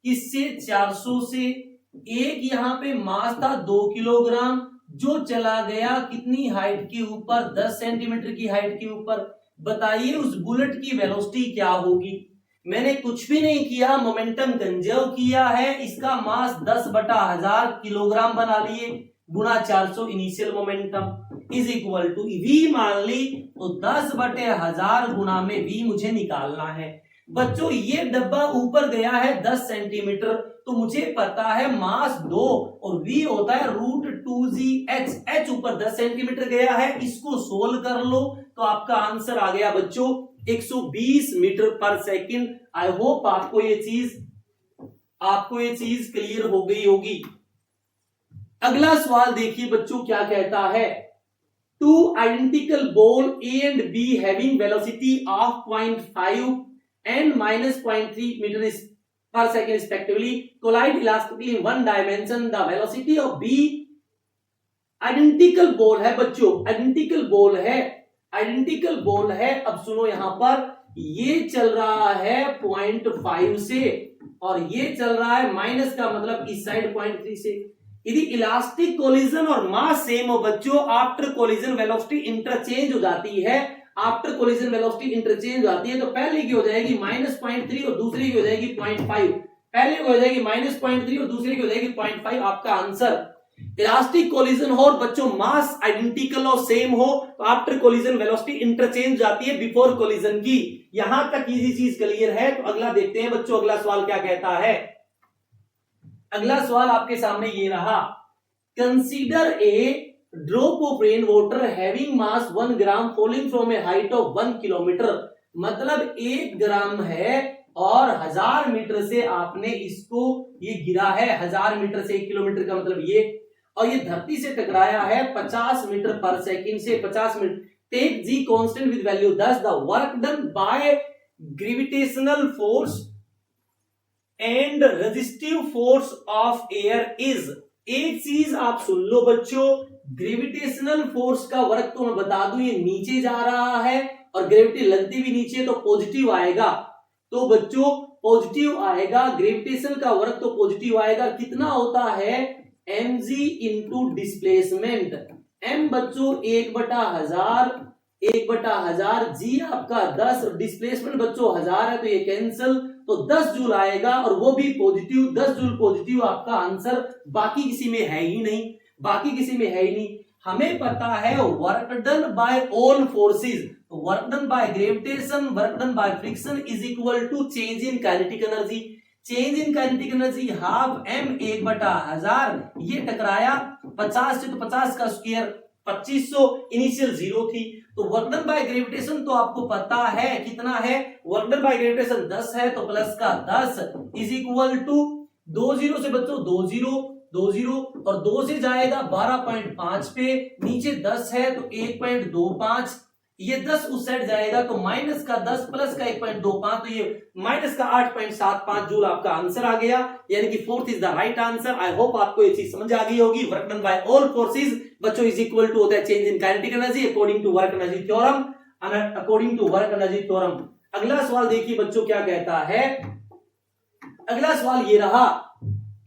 किससे 400 से, एक यहां पे मास था 2 किलोग्राम, जो चला गया कितनी हाइट के ऊपर, 10 सेंटीमीटर की हाइट के ऊपर। बताइए उस बुलेट की वेलोसिटी क्या होगी। मैंने कुछ भी नहीं किया, मोमेंटम कंजर्व किया है, इसका मास 10/1000 किलोग्राम बना लिए, गुना 400 initial momentum is equal to v मान ली, तो 10/1000 गुना में v मुझे निकालना है। बच्चों ये डब्बा ऊपर गया है 10 सेंटीमीटर, तो मुझे पता है मास 2 और v होता है √2gh, h ऊपर 10 सेंटीमीटर गया है, इसको सोल्व कर लो तो आपका आंसर आ गया बच्चों 120 मीटर पर सेकंड। आई होप आपको ये चीज क्लियर हो गई होगी। अगला सवाल देखिए बच्चों क्या कहता है, two identical ball A and B having velocity of 0.5 and -0.3 metre per second respectively collide elastically in one dimension. The velocity of B identical ball है बच्चों, आइडेंटिकल बॉल है। अब सुनो यहां पर ये चल रहा है 0.5 से और ये चल रहा है माइनस का मतलब इस साइड 0.3 से। यदि इलास्टिक कोलिजन और मास सेम हो बच्चों, आफ्टर कोलिजन वेलोसिटी इंटरचेंज हो जाती है, आफ्टर कोलिजन वेलोसिटी इंटरचेंज हो जाती है, तो पहले की हो जाएगी -0.3 और दूसरी की हो जाएगी 0.5। पहले की हो जाएगी -0.3 और दूसरी की हो जाएगी 0.5। आपका आंसर इलास्टिक कोलिजन हो और बच्चों मास आइडेंटिकल और सेम हो तो आफ्टर कोलिजन वेलोसिटी इंटरचेंज जाती है बिफोर कोलिजन की। यहां तक इजी चीज क्लियर है। तो अगला देखते हैं बच्चों, अगला सवाल क्या कहता है। अगला सवाल आपके सामने ये रहा, consider a drop of rain water having mass 1 gram falling from a height of 1 kilometre. मतलब 1 ग्राम है और 1000 मीटर से आपने इसको ये गिरा है, 1000 मीटर से 1 किलोमीटर का मतलब ये, और ये धरती से टकराया है 50 मीटर पर सेकंड से 50 metre. Take G constant with value 10, the work done by gravitational force and resistive force of air is. एक चीज आप सुन लो बच्चों, ग्रेविटेशनल फोर्स का वर्क तो मैं बता दूं, ये नीचे जा रहा है और ग्रेविटी लगती भी नीचे तो पॉजिटिव आएगा। तो बच्चों पॉजिटिव आएगा, ग्रेविटेशन का वर्क तो पॉजिटिव आएगा। कितना होता है mg इंटू डिस्प्लेसमेंट। m बच्चों 1/1000, 1/1000, g आपका 10 और डिस्प्लेसमेंट बच्चों 1000 है तो ये कैंसिल, तो 10 जूल आएगा और वो भी पॉजिटिव, 10 जूल पॉजिटिव आपका आंसर। बाकी किसी में है ही नहीं, बाकी किसी में है ही नहीं। हमें पता है work done by all forces, work done by gravitation, work done by friction is equal to change in kinetic energy. Change in kinetic energy half m 1/1000, ये टकराया 50 से तो 50 का स्क्वायर 2500, इनिशियल 0 थी। तो वर्क डन बाय ग्रेविटेशन तो आपको पता है कितना है, वर्क डन बाय ग्रेविटेशन 10 है तो प्लस का 10 इज इक्वल टू 20 से बच्चों 20 और 2 से जाएगा 12.5 पे, नीचे 10 है तो 1.25, ये 10 उस साइड जाएगा तो माइनस का 10 प्लस का 1.25, तो ये माइनस का 8.75 जूल आपका आंसर आ गया, यानी कि fourth is the right answer. I hope आपको ये चीज समझ आ गई होगी। Work done by all forces बच्चों इज इक्वल टू होता है change in kinetic energy according to work energy theorem, according to work energy theorem. अगला सवाल देखिए बच्चों क्या कहता है। अगला सवाल ये रहा,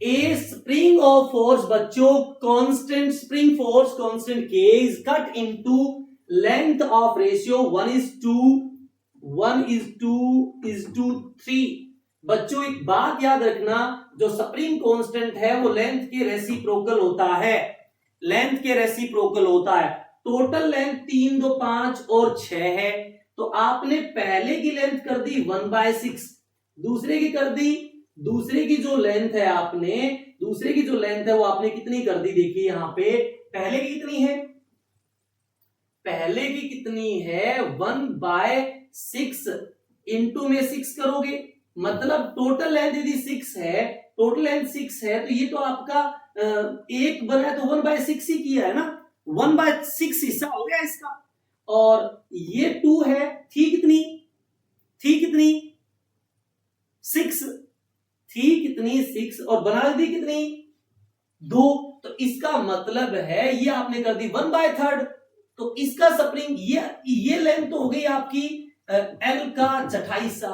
ए स्प्रिंग ऑफ फोर्स बच्चों कांस्टेंट स्प्रिंग फोर्स कांस्टेंट के is cut into length of ratio 1:3। बच्चों एक बात याद रखना, जो स्प्रिंग कांस्टेंट है वो लेंथ के रेसिप्रोकल होता है, लेंथ के रेसिप्रोकल होता है। टोटल लेंथ 3, 2, 5 और 6 है, तो आपने पहले की लेंथ कर दी 1/6, दूसरे की कर दी, दूसरे की जो लेंथ है आपने, दूसरे की जो लेंथ है वो आपने कितनी कर दी, देखिए यहां पे पहले की कितनी है, पहले की कितनी है 1/6 इंटू में 6 करोगे, मतलब टोटल लेंथ यदि 6 है, टोटल लेंथ 6 है तो ये तो आपका एक बना तो 1/6 ही किया है ना, 1/6 हिस्सा हो गया इसका। और ये 2 है, थी कितनी, थी कितनी 6, थी कितनी 6 और बना दी कितनी 2, तो इसका मतलब है ये आपने कर दी 1/3। तो इसका स्प्रिंग ये लेंथ तो हो गई आपकी L का चौथाई हिस्सा,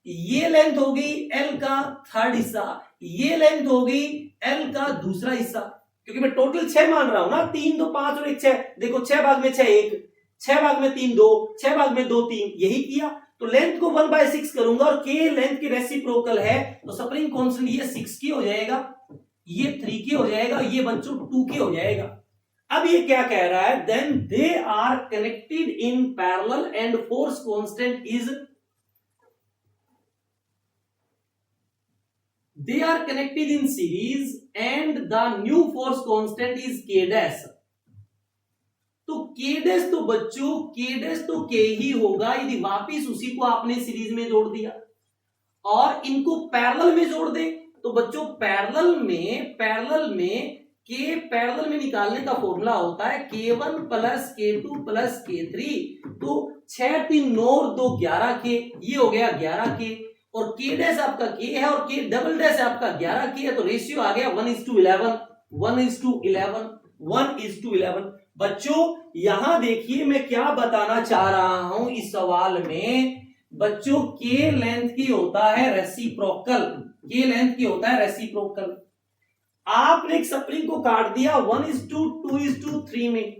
ये लेंथ हो गई L का थर्ड हिस्सा, ये लेंथ हो गई L का दूसरा हिस्सा, क्योंकि मैं टोटल 6 मान रहा हूं ना, 3, 2, 5 और 1 6, देखो 6 भाग में 6 1, 6 भाग में 3 2, 6 भाग में 2 3, यही किया। तो लेंथ को 1/6 करूंगा और K लेंथ की रेसिप्रोकल है तो स्प्रिंग कांस्टेंट ये 6 की हो जाएगा, ये 3 की हो जाएगा, ये बच्चों 2 की हो जाएगा। अब ये क्या कह रहा है, then they are connected in parallel and force constant is, they are connected in series and the new force constant is k dash। तो k dash तो बच्चों k dash तो k ही होगा यदि वापिस उसी को आपने सीरीज में जोड़ दिया और इनको पैरेलल में जोड़ दे। तो बच्चों पैरेलल में k पैरेलल में निकालने का फॉर्मूला होता है k1 plus k2 plus k3। तो 6 3 9 2 11 k, ये हो गया 11 k और k डैश आपका k है और k डबल डैश आपका 11 k है, तो रेशियो आ गया 1:11, 1:11, 1:11। बच्चों यहां देखिए मैं क्या बताना चाह रहा हूं इस सवाल में, बच्चों के लेंथ की होता है रेसिप्रोकल, के लेंथ की होता है रेसिप्रोकल। आपने एक स्प्रिंग को काट दिया 1:2:3 में,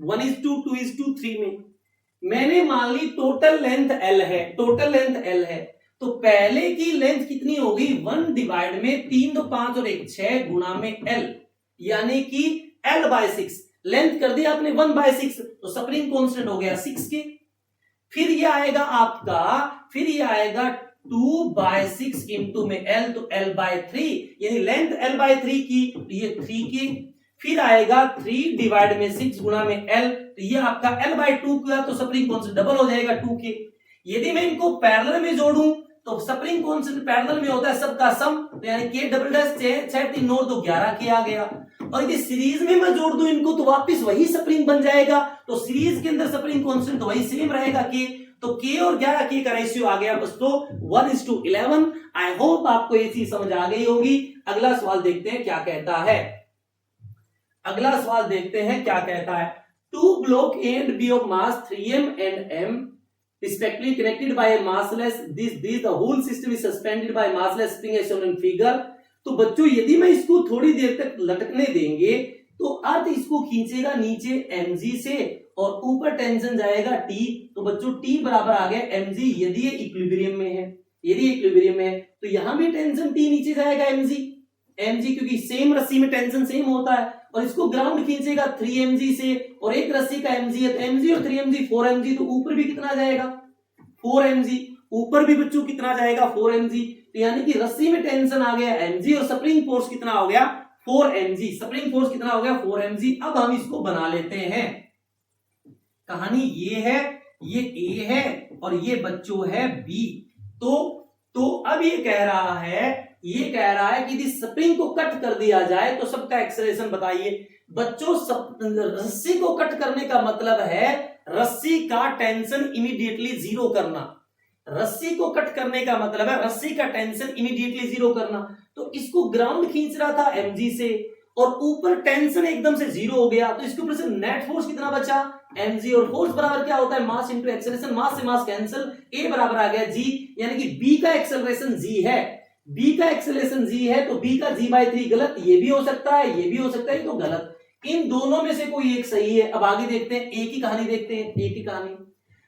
1:2:3 में। मैंने मान ली टोटल लेंथ L है, टोटल लेंथ L है, तो पहले की लेंथ कितनी होगी 1 डिवाइड में 3 2 5 और 1 6 गुणा में L, यानी कि L/6 लेंथ कर दिया आपने 1/6, तो स्प्रिंग कांस्टेंट हो गया 6 के। फिर ये आएगा आपका, फिर ये आएगा 2/6 इंटू में L, तो L/3 यानी लेंथ L/3 की, तो ये 3 की। फिर आएगा 3 डिवाइड में 6 गुणा में L, तो ये आपका L/2 का, तो स्प्रिंग कांस्टेंट डबल हो जाएगा 2 के। यदि मैं इनको पैरेलल में जोड़ूं तो स्प्रिंग कांस्टेंट पैरेलल में होता है सबका सम, तो यानी K डबल डैश 6 3 9 तो 11 के आ गया। और यदि सीरीज में मैं जोड़ दूं इनको तो वापस वही स्प्रिंग बन जाएगा, तो सीरीज के अंदर स्प्रिंग कांस्टेंट तो वही सेम रहेगा K, तो K और 11 K का रेशियो आ गया दोस्तों 1:11। आई होप आपको ये चीज समझ आ गई होगी। अगला सवाल देखते हैं क्या कहता है, अगला सवाल देखते हैं क्या कहता है। Two block A and B of mass 3m and m respectively connected by a massless this the whole system is suspended by massless spring as shown in figure। तो बच्चों यदि मैं इसको थोड़ी देर तक लटकने देंगे तो अर्थ इसको खींचेगा नीचे mg से और ऊपर टेंशन जाएगा T, तो बच्चों T बराबर आ गया mg यदि ये इक्विलिब्रियम में है, यदि इक्विलिब्रियम में है तो यहां भी टेंशन T नीचे जाएगा mg क्योंकि सेम रस्सी में टेंशन सेम होता है, और इसको ग्राउंड खींचेगा 3mg से और एक रस्सी का mg है, तो mg और 3mg 4mg, तो ऊपर भी कितना जाएगा 4mg, ऊपर भी बच्चों कितना जाएगा 4mg, तो यानी कि रस्सी में टेंशन आ गया mg और स्प्रिंग फोर्स कितना हो गया 4mg, स्प्रिंग फोर्स कितना हो गया 4mg। अब हम इसको बना लेते हैं। कहानी ये है, ये A है और ये बच्चों है B। तो अब ये कह रहा है कि यदि स्प्रिंग को कट कर दिया जाए तो सबका एक्सेलरेशन बताइए। बच्चों रस्सी को कट करने का मतलब है रस्सी का टेंशन इमीडिएटली जीरो करना, रस्सी को कट करने का मतलब है रस्सी का टेंशन इमीडिएटली जीरो करना। तो इसको ग्राउंड खींच रहा था mg से और ऊपर टेंशन एकदम से जीरो हो गया, तो इसके ऊपर से नेट फोर्स कितना बचा mg, और फोर्स बराबर क्या होता है मास इंटू एक्सेलरेशन, मास से मास कैंसिल, a बराबर आ गया g, यानी कि b का एक्सेलरेशन g है, b का एक्सेलरेशन g है, तो b का g/3 गलत, ये भी हो सकता है, ये भी हो सकता है, तो गलत, इन दोनों में से कोई एक सही है। अब आगे देखते हैं a की कहानी, देखते हैं a की कहानी।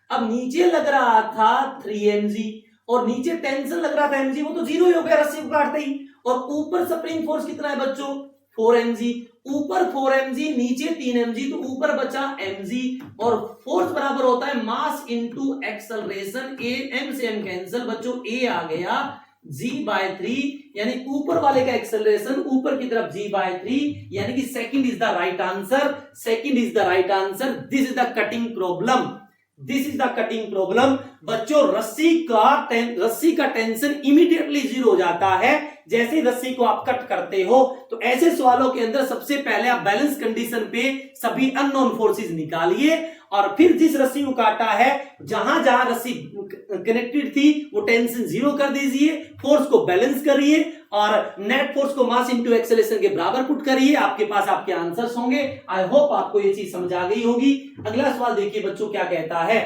अब नीचे लग रहा था 3mg और नीचे टेंशन लग रहा था mg, वो तो जीरो ही हो गया रस्सी को काटते ही, और ऊपर स्प्रिंग फोर्स कितना है बच्चों 4mg, ऊपर 4mg नीचे 3mg, तो ऊपर बचा mg, और फोर्स बराबर होता है mass into acceleration, a m से m कैंसिल, बच्चों a आ गया g/3, यानी ऊपर वाले का एक्सेलरेशन ऊपर की तरफ g/3, यानी कि second is the right answer, second is the right answer. This is the cutting problem, this is the cutting problem. बच्चों रस्सी का टेंशन इमीडिएटली जीरो हो जाता है जैसे रस्सी को आप कट करते हो। तो ऐसे सवालों के अंदर सबसे पहले आप बैलेंस कंडीशन पे सभी अननोन फोर्सेस निकालिए और फिर जिस रस्सी को काटा है जहां जहां रस्सी कनेक्टेड थी वो टेंशन जीरो कर दीजिए, फोर्स को बैलेंस करिए और नेट फोर्स को मास इंटू एक्सेलरेशन के बराबर पुट करिए, आपके पास आपके आंसर्स होंगे। आई होप आपको ये चीज समझ आ गई होगी। अगला सवाल देखिए बच्चों क्या कहता है,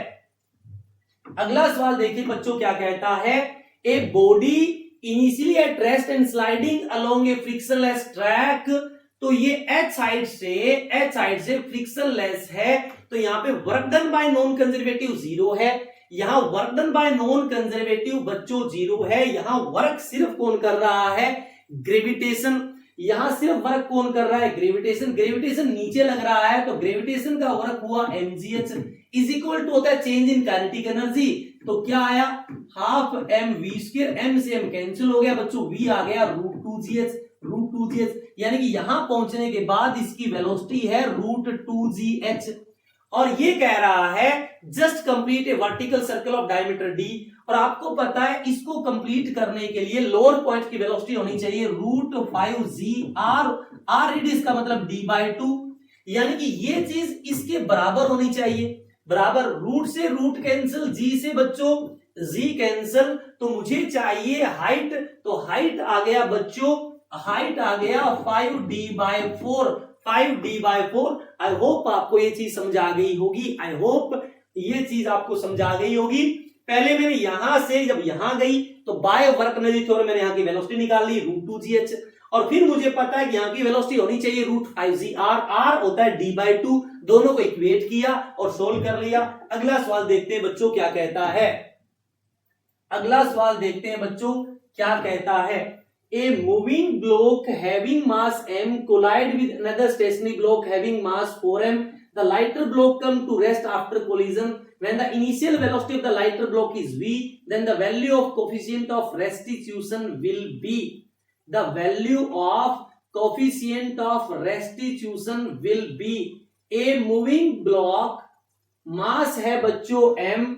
अगला सवाल देखिए बच्चों क्या कहता है। A body initially at rest and sliding along A frictionless track, तो ये एच साइड से फ्रिक्शनलेस है, तो यहाँ पे work done bye non conservative zero है, यहां work done bye non conservative बच्चों जीरो है, यहां वर्क सिर्फ कौन कर रहा है ग्रेविटेशन, यहां सिर्फ वर्क कौन कर रहा है ग्रेविटेशन, ग्रेविटेशन नीचे लग रहा है, तो ग्रेविटेशन का वर्क हुआ mgh इज इक्वल टू होता है चेंज इन काइनेटिक एनर्जी, तो क्या आया हाफ mv², m से m कैंसिल हो गया बच्चों, v आ गया √2gh, यानी कि यहां पहुंचने के बाद इसकी वेलोसिटी है √2gh, और ये कह रहा है just complete A vertical circle of diameter d, और आपको पता है इसको कंप्लीट करने के लिए लोअर पॉइंट की वेलोसिटी होनी चाहिए √5gr, r रेडियस का मतलब d/2, यानी कि ये चीज इसके बराबर होनी चाहिए, बराबर रूट से रूट कैंसिल, g से बच्चों g कैंसिल, तो मुझे चाहिए हाइट, तो हाइट आ गया बच्चों, हाइट आ गया 5d/4, 5d/4। आई होप आपको ये चीज समझ आ गई होगी, आई होप ये चीज आपको समझ आ गई होगी। पहले मैंने यहां से जब यहां गई तो बाय वर्क एनर्जी थ्योरम मैंने यहां की वेलोसिटी निकाल ली √2gh, और फिर मुझे पता है कि यहां की वेलोसिटी होनी चाहिए √5gr, r होता है d/2, दोनों को इक्वेट किया और सोल्व कर लिया। अगला सवाल देखते हैं बच्चों क्या कहता है। अगला सवाल देखते हैं बच्चों क्या कहता है। A moving block having mass m collide with another stationary block having mass 4m. The lighter block come to rest after collision. When the initial velocity of the lighter block is v, then the value of coefficient of restitution will be. The value of coefficient of restitution will be. A moving block mass है बच्चों m,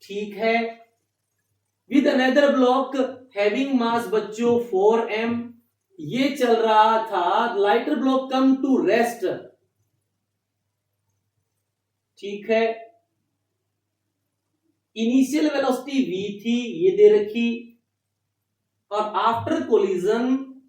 ठीक है, with another block having mass बच्चों 4m, ये चल रहा था, lighter block come to rest, ठीक है, इनिशियल वेलोसिटी v थी, ये दे रखी, और after collision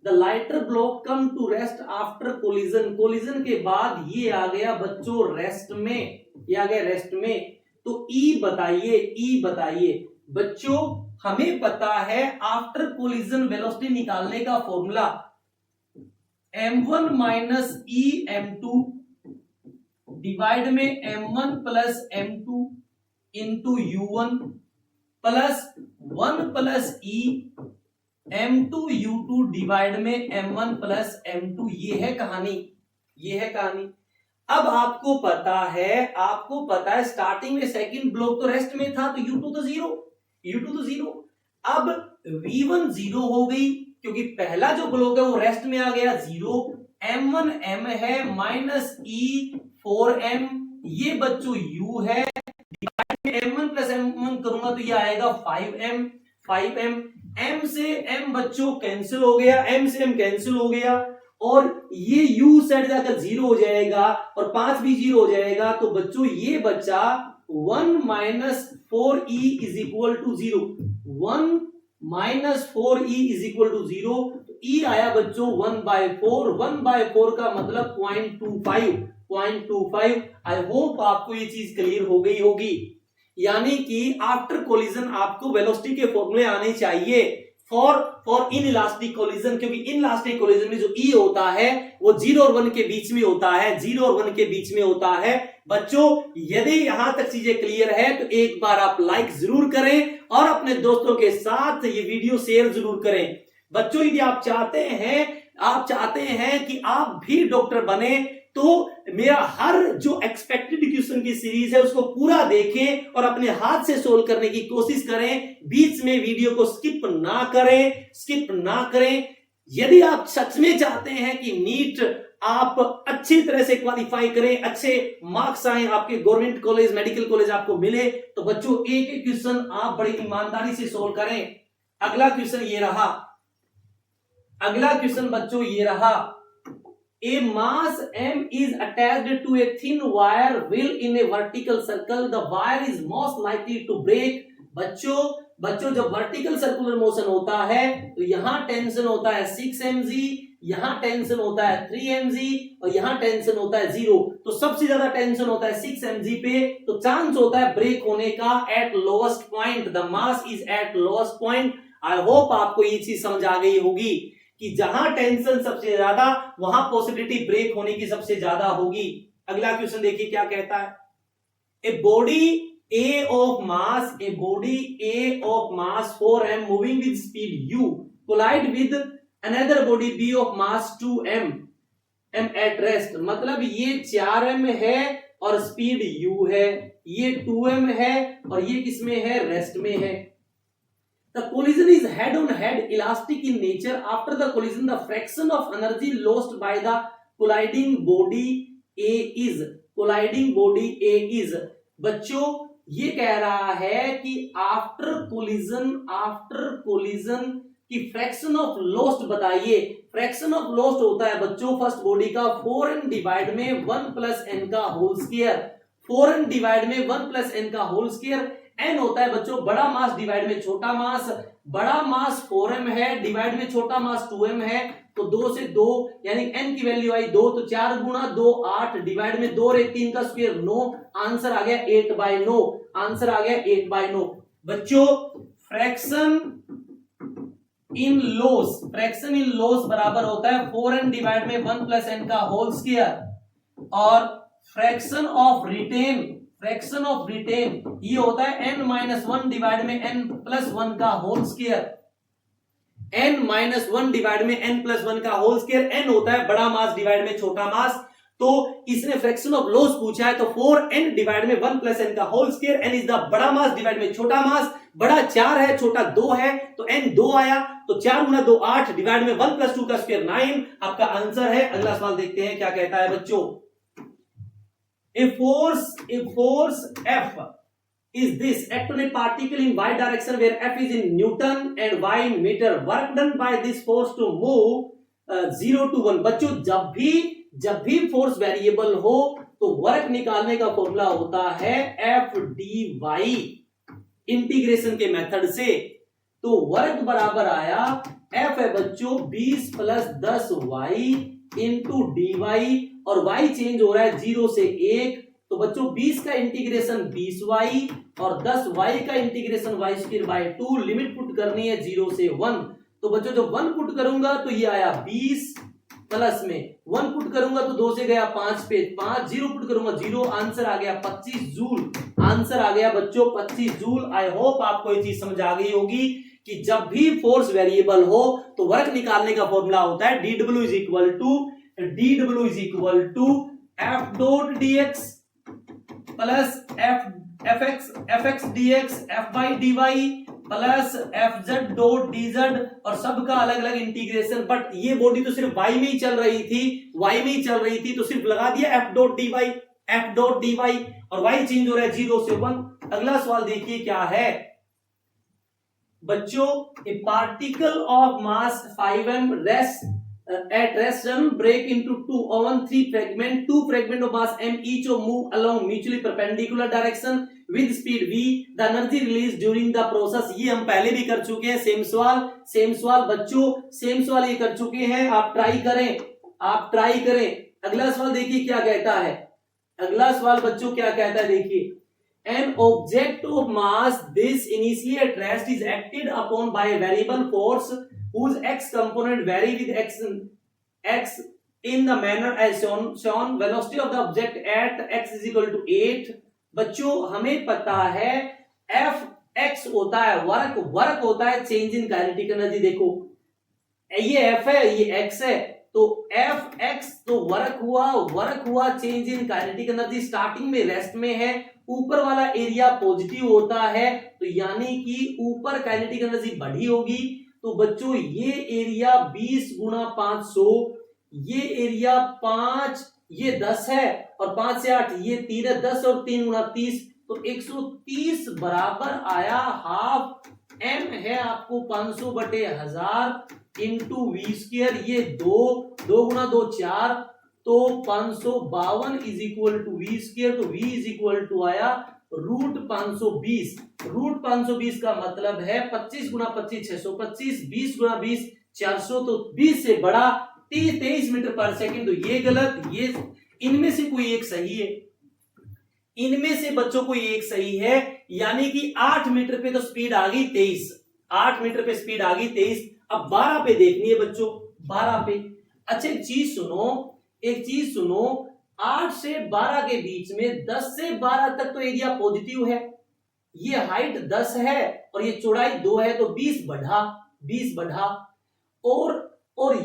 the lighter block come to rest after collision, collision के बाद ये आ गया बच्चों रेस्ट में, ये आ गया रेस्ट में। तो ई बताइए बच्चों, हमें पता है आफ्टर कोलिजन वेलोसिटी निकालने का फॉर्मूला m1 माइनस ई m2 डिवाइड में m1 plus m2 into u1 plus 1 plus E m2 u2 divide में m1 प्लस m2, ये है कहानी। अब आपको पता है स्टार्टिंग में सेकंड ब्लॉक तो रेस्ट में था, तो u2 तो जीरो। अब v1 जीरो हो गई क्योंकि पहला जो ब्लॉक है वो रेस्ट में आ गया, जीरो। m1 m है माइनस e 4m, ये बच्चों u है, डिवाइड में m1 प्लस m1 करूंगा तो ये आएगा 5m। m से m बच्चों कैंसिल हो गया, m से m कैंसिल हो गया, और ये u सेट जाकर जीरो हो जाएगा और 5 भी जीरो हो जाएगा। तो बच्चों ये बच्चा 1 minus 4e is equal to 0, 1 minus 4e is equal to 0। तो e आया बच्चों 1/4, 1/4 का मतलब 0.25। आई होप आपको ये चीज क्लियर हो गई होगी। यानी कि आफ्टर कोलिजन आपको वेलोसिटी के फॉर्मूले आने चाहिए फॉर इन इलास्टिक कोलिजन, क्योंकि इन इलास्टिक कोलिजन में जो ई होता है वो 0 और 1 के बीच में होता है, 0 और 1 के बीच में होता है। बच्चों यदि यहां तक चीजें क्लियर है तो एक बार आप लाइक जरूर करें और अपने दोस्तों के साथ ये वीडियो शेयर जरूर करें। बच्चों यदि आप चाहते हैं कि आप भी डॉक्टर बने तो मेरा हर जो एक्सपेक्टेड क्वेश्चन की सीरीज है उसको पूरा देखें और अपने हाथ से सोल्व करने की कोशिश करें, बीच में वीडियो को स्किप ना करें। यदि आप सच में चाहते हैं कि नीट आप अच्छी तरह से क्वालिफाई करें, अच्छे मार्क्स आए, आपके गवर्नमेंट कॉलेज मेडिकल कॉलेज आपको मिले, तो बच्चों एक एक क्वेश्चन आप बड़ी ईमानदारी से सोल्व करें। अगला क्वेश्चन बच्चों ये रहा। A mass m is attached to a thin wire wheel in a vertical circle. The wire is most likely to break. बच्चों जब वर्टिकल सर्कुलर मोशन होता है तो यहां टेंशन होता है 6 mg, यहां टेंशन होता है 3 mg और यहां टेंशन होता है 0। तो सबसे ज्यादा टेंशन होता है 6 mg पे, तो चांस होता है ब्रेक होने का eight lowest point. The mass is eight lowest point. I hope आपको ये चीज समझ आ गई होगी कि जहां टेंशन सबसे ज्यादा वहां पॉसिबिलिटी ब्रेक होने की सबसे ज्यादा होगी। अगला क्वेश्चन देखिए क्या कहता है। A body A of mass 4m moving with speed u collide with another body B of mass 2m at rest। मतलब ये 4m है और स्पीड u है, ये 2m है और ये किसमें है, रेस्ट में है। The collision is head on head, elastic in nature. After the collision, the fraction of energy lost by the colliding body A is बच्चों ये कह रहा है कि आफ्टर कोलिजन की फ्रैक्शन ऑफ लॉस्ट बताइए। फ्रैक्शन ऑफ लॉस्ट होता है बच्चों फर्स्ट बॉडी का 4n डिवाइड में 1 प्लस n का होल स्क्वायर, 4n डिवाइड में 1 प्लस n का होल स्क्वायर। n होता है बच्चों बड़ा मास डिवाइड में छोटा मास, बड़ा मास 4m है डिवाइड में छोटा मास 2m है, तो 2 से 2 यानी n की वैल्यू आई 2, तो 4 गुना 2 8 डिवाइड में 2 और 3 का स्क्वायर 9, आंसर आ गया 8/9। बच्चों फ्रैक्शन इन लॉस बराबर होता है 4n डिवाइड में 1 प्लस एन का होल स्क्वायर, और फ्रैक्शन ऑफ रिटेन ये होता है n माइनस 1 डिवाइड में n प्लस 1 का whole square, n minus 1 divide में n प्लस 1 का होल स्क्वायर। n होता है बड़ा मास डिवाइड में छोटा मास, तो इसने फ्रैक्शन ऑफ लॉस पूछा है, तो 4n डिवाइड में 1 प्लस n का whole square, n is the बड़ा मास डिवाइड में छोटा मास, बड़ा 4 है छोटा 2 है, तो n 2 आया, तो 4 गुना 2 8 डिवाइड में 1 प्लस 2 का स्क्वायर 9 आपका आंसर है। अगला सवाल देखते हैं क्या कहता है बच्चों। A force F is this act on a particle in y direction where F is in Newton and y in meter. Work done by this force to move 0 to 1। बच्चों जब भी फोर्स वेरिएबल हो तो work निकालने का formula होता है F D Y integration के मेथड से। तो वर्क बराबर आया एफ है बच्चों 20 plus 10 Y into D Y, और y चेंज हो रहा है 0 से 1, तो बच्चों 20 का इंटीग्रेशन 20y और 10y का integration y square by 2, limit put करनी है 0 से 1। तो बच्चों जब 1 पुट करूंगा तो ये आया 20 प्लस में 1 पुट करूंगा तो 2 से गया 5 पे 5, 0 पुट करूंगा 0, आंसर आ गया 25 जूल। आंसर आ गया बच्चों 25 जूल। आई होप आपको ये चीज समझ आ गई होगी कि जब भी फोर्स वेरिएबल हो तो वर्क निकालने का फॉर्मूला होता है dw is equal to F dot dx plus fx dx f by dy plus fz dot dz, और सबका अलग अलग इंटीग्रेशन। बट ये बॉडी तो सिर्फ y में ही चल रही थी, तो सिर्फ लगा दिया f डॉट dy और y चेंज हो रहा है 0 से 1। अगला सवाल देखिए क्या है बच्चों। ए particle of mass 5m at rest break into 2 on 3 fragment, 2 fragment of mass m each of move along mutually perpendicular direction with speed v, the energy released during the process। ये हम पहले भी कर चुके हैं, सेम सवाल बच्चों, same सवाल ये कर चुके हैं, आप ट्राई करें। अगला सवाल देखिए क्या कहता है। अगला सवाल बच्चों क्या कहता है देखिए। An object of mass this initially at rest is acted upon by a variable force whose x component vary with x in the manner as shown। Velocity of the object at x is equal to 8। बच्चों हमें पता है F x होता है work होता है change in kinetic energy. देखो ये एफ है ये एक्स है, तो एफ एक्स तो वर्क हुआ change in kinetic energy. Starting में रेस्ट में है, ऊपर वाला एरिया पॉजिटिव होता है, तो यानी कि ऊपर काइनेटिक एनर्जी बढ़ी होगी। तो बच्चों ये एरिया 20 गुना 500, ये एरिया 5, ये 10 है, और 5 से 8 ये 3 है, 10 और 3 गुना 30, तो 130 बराबर आया हाफ m है आपको 500 बटे 1000 इंटू वी स्क्वायर, ये 2 गुना 2 4, तो 552 is equal to V square, तो v इज इक्वल टू आया रूट 520 का मतलब है 25 गुना 25 625, 20 गुना 20 400, तो 20 से बड़ा 23 मीटर पर सेकंड। तो ये गलत, ये इनमें से कोई एक सही है, इनमें से बच्चों कोई एक सही है, यानी कि 8 मीटर पे तो स्पीड आ गई 23, 8 मीटर पे स्पीड आ गई 23। अब 12 पे देखनी है बच्चों, 12 पे। अच्छा एक चीज सुनो, 8 से 12 के बीच में 10 से 12 तक तो एरिया पॉजिटिव है, ये हाइट 10 है और ये चौड़ाई 2 है, तो 20 बढ़ा, और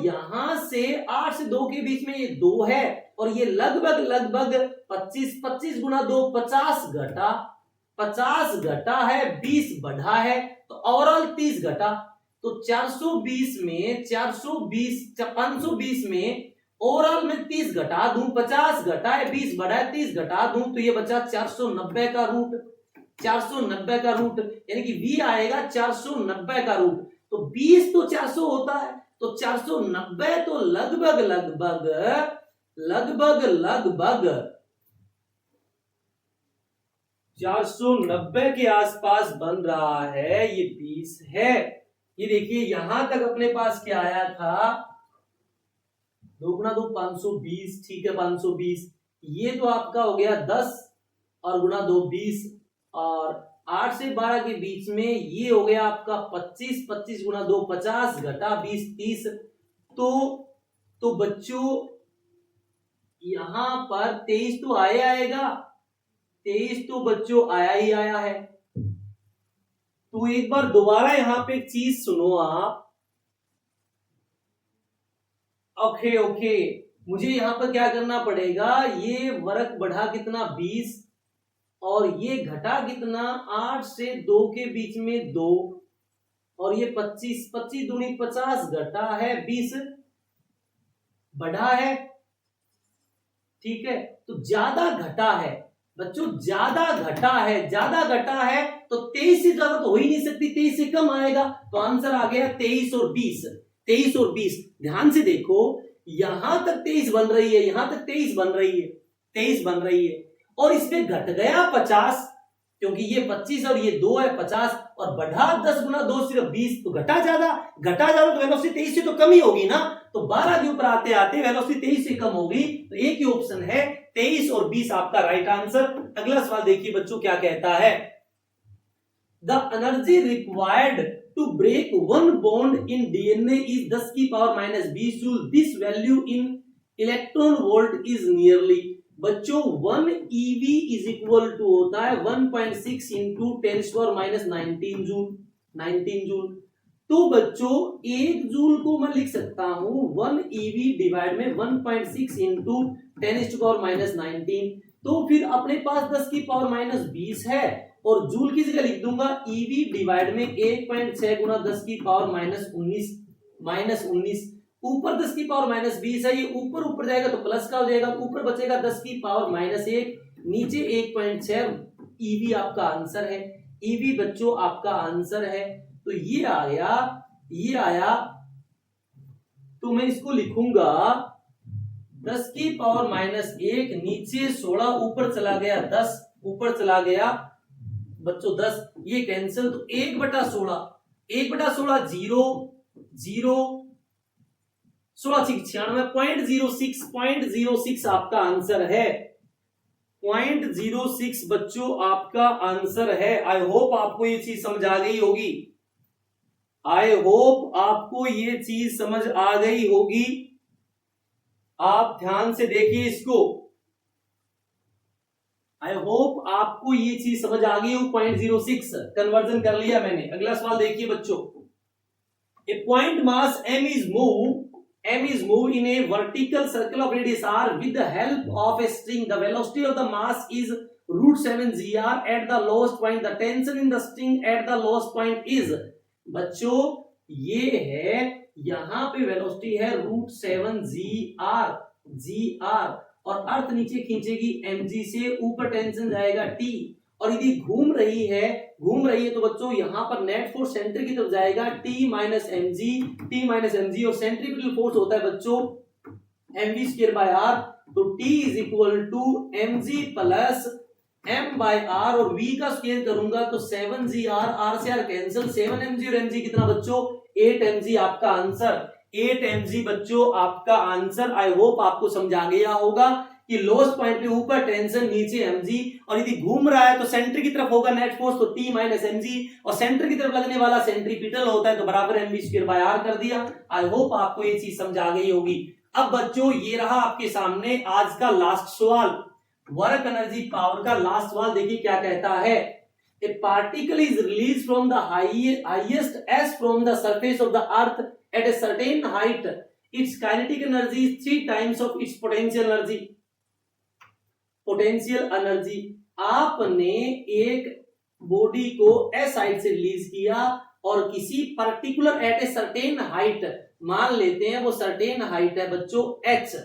यहां से 8 से 2 के बीच में ये 2 है, और ये लगभग 25 गुना 2 50 घटा है, 20 बढ़ा है, तो ओवरऑल 30 घटा, तो 520 में ओवरऑल में 30 घटा दूं, 50 घटा है, 20 बढ़ा है, 30 घटा दूं, तो ये बचा 490 का रूट, यानी कि v आएगा 490 का रूट। तो 20 तो 400 होता है, तो 490 तो लगभग 490 के आसपास बन रहा है, ये 20 है। ये देखिए यहां तक अपने पास क्या आया था, 2 गुना 2 520, ठीक है 520, ये तो आपका हो गया 10 और गुना 2 20, और 8 से 12 के बीच में ये हो गया आपका 25, 25 गुना 2 50 घटा 20 30। तो बच्चों यहां पर 23 तो आएगा, 23 तो बच्चों आया ही आया है। तो एक बार दोबारा यहां पे एक चीज सुनो आप। ओके, मुझे यहां पर क्या करना पड़ेगा, ये वर्ग बढ़ा कितना 20 और ये घटा कितना 8 से 2 के बीच में 2 और ये 25, 25 दूनी 50 घटा है 20 बढ़ा है, ठीक है। तो ज्यादा घटा है बच्चों, ज्यादा घटा है तो 23 से ज्यादा तो हो ही नहीं सकती, 23 से कम आएगा। तो आंसर आ गया 23 और 20, 23 और 20। ध्यान से देखो, यहां तक 23 बन रही है, यहां तक 23 बन रही है, 23 बन रही है और इसमें घट गया 50 क्योंकि ये 25 और ये 2 है 50 और बढ़ा 10 गुना 2 सिर्फ 20। तो घटा ज्यादा तो वेलोसिटी 23 से तो कम ही होगी ना। तो 12 के ऊपर आते आते वेलोसिटी 23 से कम होगी। तो एक ही ऑप्शन है 23 और 20 आपका राइट आंसर। अगला सवाल देखिए बच्चों क्या कहता है। The energy required to break one bond in DNA is 10⁻⁻20 joule. This value in electron volt is nearly. बच्चों 1 eV इज इक्वल टू होता है 1.6 इंटू 10⁻19 जूल, 19 जूल। तो बच्चों 1 जूल को मैं लिख सकता हूं 1 eV डिवाइड में 1.6 इंटू 10⁻19। तो फिर अपने पास 10⁻20 है और जूल की जगह लिख दूंगा eV डिवाइड में 1.6 गुना 10⁻19 ऊपर 10⁻20 है, ये ऊपर जाएगा तो प्लस का हो जाएगा, ऊपर बचेगा 10⁻1 नीचे 1.6 eV आपका आंसर है। eV बच्चों आपका आंसर है। तो ये आया तो मैं इसको लिखूंगा 10⁻1 नीचे 16 ऊपर चला गया 10 ऊपर चला गया बच्चों 10 ये कैंसिल। तो 1/16 0 0 16 96 0.06 आपका आंसर है। 0.06 बच्चों आपका आंसर है। आई होप आपको ये चीज समझ आ गई होगी। आप ध्यान से देखिए इसको। आई होप आपको ये चीज समझ आ गई हो। 0.06 कन्वर्जन कर लिया मैंने। अगला सवाल देखिए बच्चों। A point mass M is moved in a vertical circle of radius r with the help of a string. The velocity of the mass is √7 gr at the lowest point. The tension in the string at the lowest point is। बच्चों ये है, यहां पे velocity है √7 gr और अर्थ नीचे खींचेगी mg से, ऊपर टेंशन जाएगा t और यदि घूम रही है तो बच्चों यहां पर नेट फोर्स सेंटर की तरफ जाएगा T माइनस mg और सेंट्रीपिटल फोर्स होता है बच्चों mv²r। तो T is equal to mg plus m/r और v का स्क्वायर करूंगा तो 7gr, r से r कैंसिल, 7mg और mg कितना बच्चों 8mg आपका आंसर। 8mg बच्चों आपका आंसर। आई होप आपको समझ आ गया होगा कि लोएस्ट पॉइंट पे ऊपर टेंशन नीचे mg और यदि घूम रहा है तो सेंटर की तरफ होगा नेट फोर्स तो T माइनस mg और सेंटर की तरफ लगने वाला सेंट्रीपिटल होता है तो बराबर mv²r कर दिया। आई होप आपको ये चीज समझ आ गई होगी। अब बच्चों ये रहा आपके सामने आज का लास्ट सवाल, वर्क एनर्जी पावर का लास्ट सवाल। देखिए क्या कहता है। ए particle is release from the highest S from the surface of the earth at a certain height. It's kinetic energy is 3 times of its potential energy. आपने एक body को S height से रिलीज किया और किसी particular at a certain height, मान लेते हैं वो सर्टेन हाइट है बच्चों h।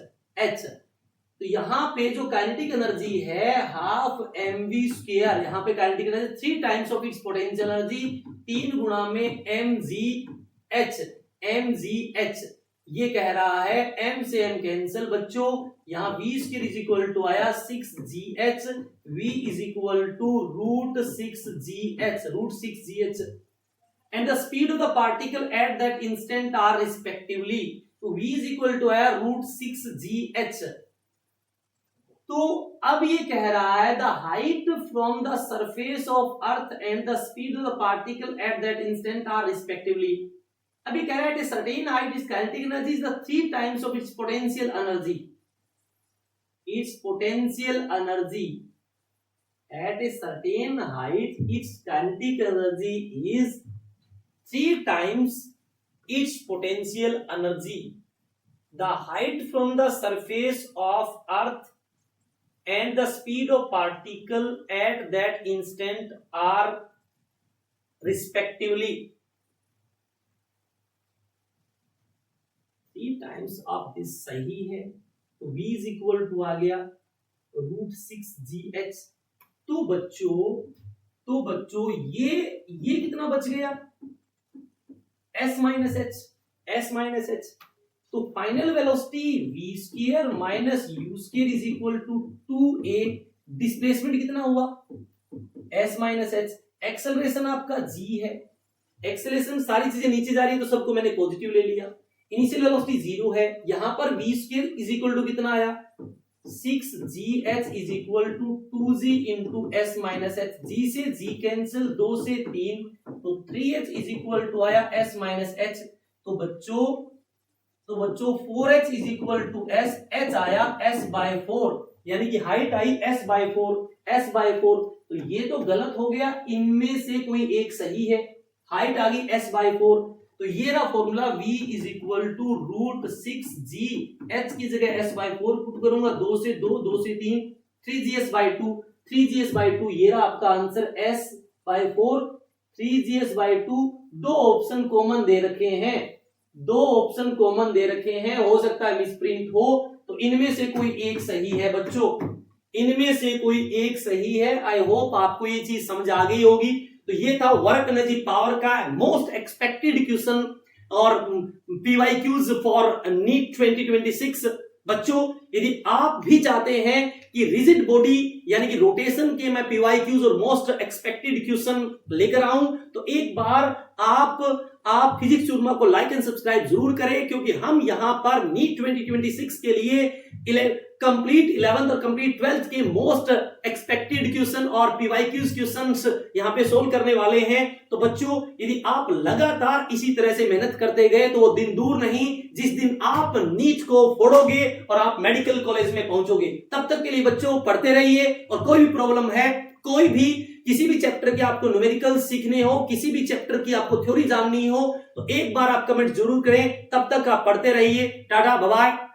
तो यहां पे जो काइनेटिक एनर्जी है हाफ mv², यहां पे kinetic energy 3 times of its potential energy, 3 गुना में mgh। ये कह रहा है m से m कैंसिल बच्चों, यहां v square is equal to आया 6gh, v is equal to √6gh and the speed of the particle at that instant are respectively। तो v इज इक्वल टू आया √6gh। तो अब ये कह रहा है the height from the surface of earth and the speed of the particle at that instant are respectively. अभी कह रहा है certain height is kinetic energy is the 3 times of its potential energy. Its potential energy at a certain height, its kinetic energy is 3 times its potential energy. The height from the surface of earth and the speed of particle at that instant are respectively 3 times of this सही है, तो v is equal to आ गया √6gh। तो बच्चों ये कितना बच गया s माइनस h। तो final velocity v square minus u square is equal to 2a। Displacement कितना हुआ s माइनस h। एक्सेलरेशन आपका g है। एक्सेलरेशन सारी चीजें नीचे जा रही है तो सबको मैंने पॉजिटिव ले लिया। इनिशियल वेलोसिटी 0 है, यहां पर v square is equal to कितना आया 6gh is equal to 2g into s minus h। g से g कैंसिल, 2 से 3, तो 3h इज इक्वल टू आया s माइनस h। तो बच्चों 4h is equal to s, h आया s बाय 4, यानी कि हाइट आई s बाय 4। तो ये तो गलत हो गया, इनमें से कोई एक सही है। हाइट आ गई s बाय 4, तो ये रहा formula v is equal to √6g, h की जगह s बाय 4 पुट करूंगा, 2 से 2, 2 से 3, 3gs बाय 2, ये रहा आपका answer s by 4, 3gs bye 2। दो ऑप्शन कॉमन दे रखे हैं, हो सकता है मिसप्रिंट हो, तो इनमें से कोई एक सही है बच्चों, इनमें से कोई एक सही है। आई होप आपको ये चीज समझ आ गई होगी। तो ये था वर्क एनर्जी पावर का मोस्ट एक्सपेक्टेड क्वेश्चन और पीवाईक्यूज फॉर नीट 2026। बच्चों यदि आप भी चाहते हैं कि रिजिड बॉडी यानी कि रोटेशन के मैं पीवाईक्यूज और मोस्ट एक्सपेक्टेड क्वेश्चन लेकर आऊं, तो एक बार आप फिजिक्स चूरमा को लाइक एंड सब्सक्राइब जरूर करें, क्योंकि हम यहां पर नीट 2026 के लिए कंप्लीट 11th और कंप्लीट 12th के मोस्ट एक्सपेक्टेड क्वेश्चन और पीवाईक्यूज क्वेश्चंस यहां पे सोल्व करने वाले हैं। तो बच्चों यदि आप लगातार इसी तरह से मेहनत करते गए तो वो दिन दूर नहीं जिस दिन आप नीट को फोड़ोगे और आप मेडिकल कॉलेज में पहुंचोगे। तब तक के लिए बच्चों पढ़ते रहिए, और कोई भी प्रॉब्लम है, कोई भी किसी भी चैप्टर के आपको न्यूमेरिकल सीखने हो, किसी भी चैप्टर की आपको थ्योरी जाननी हो, तो एक बार आप कमेंट जरूर करें। तब तक आप पढ़ते रहिए। Tata bye bye.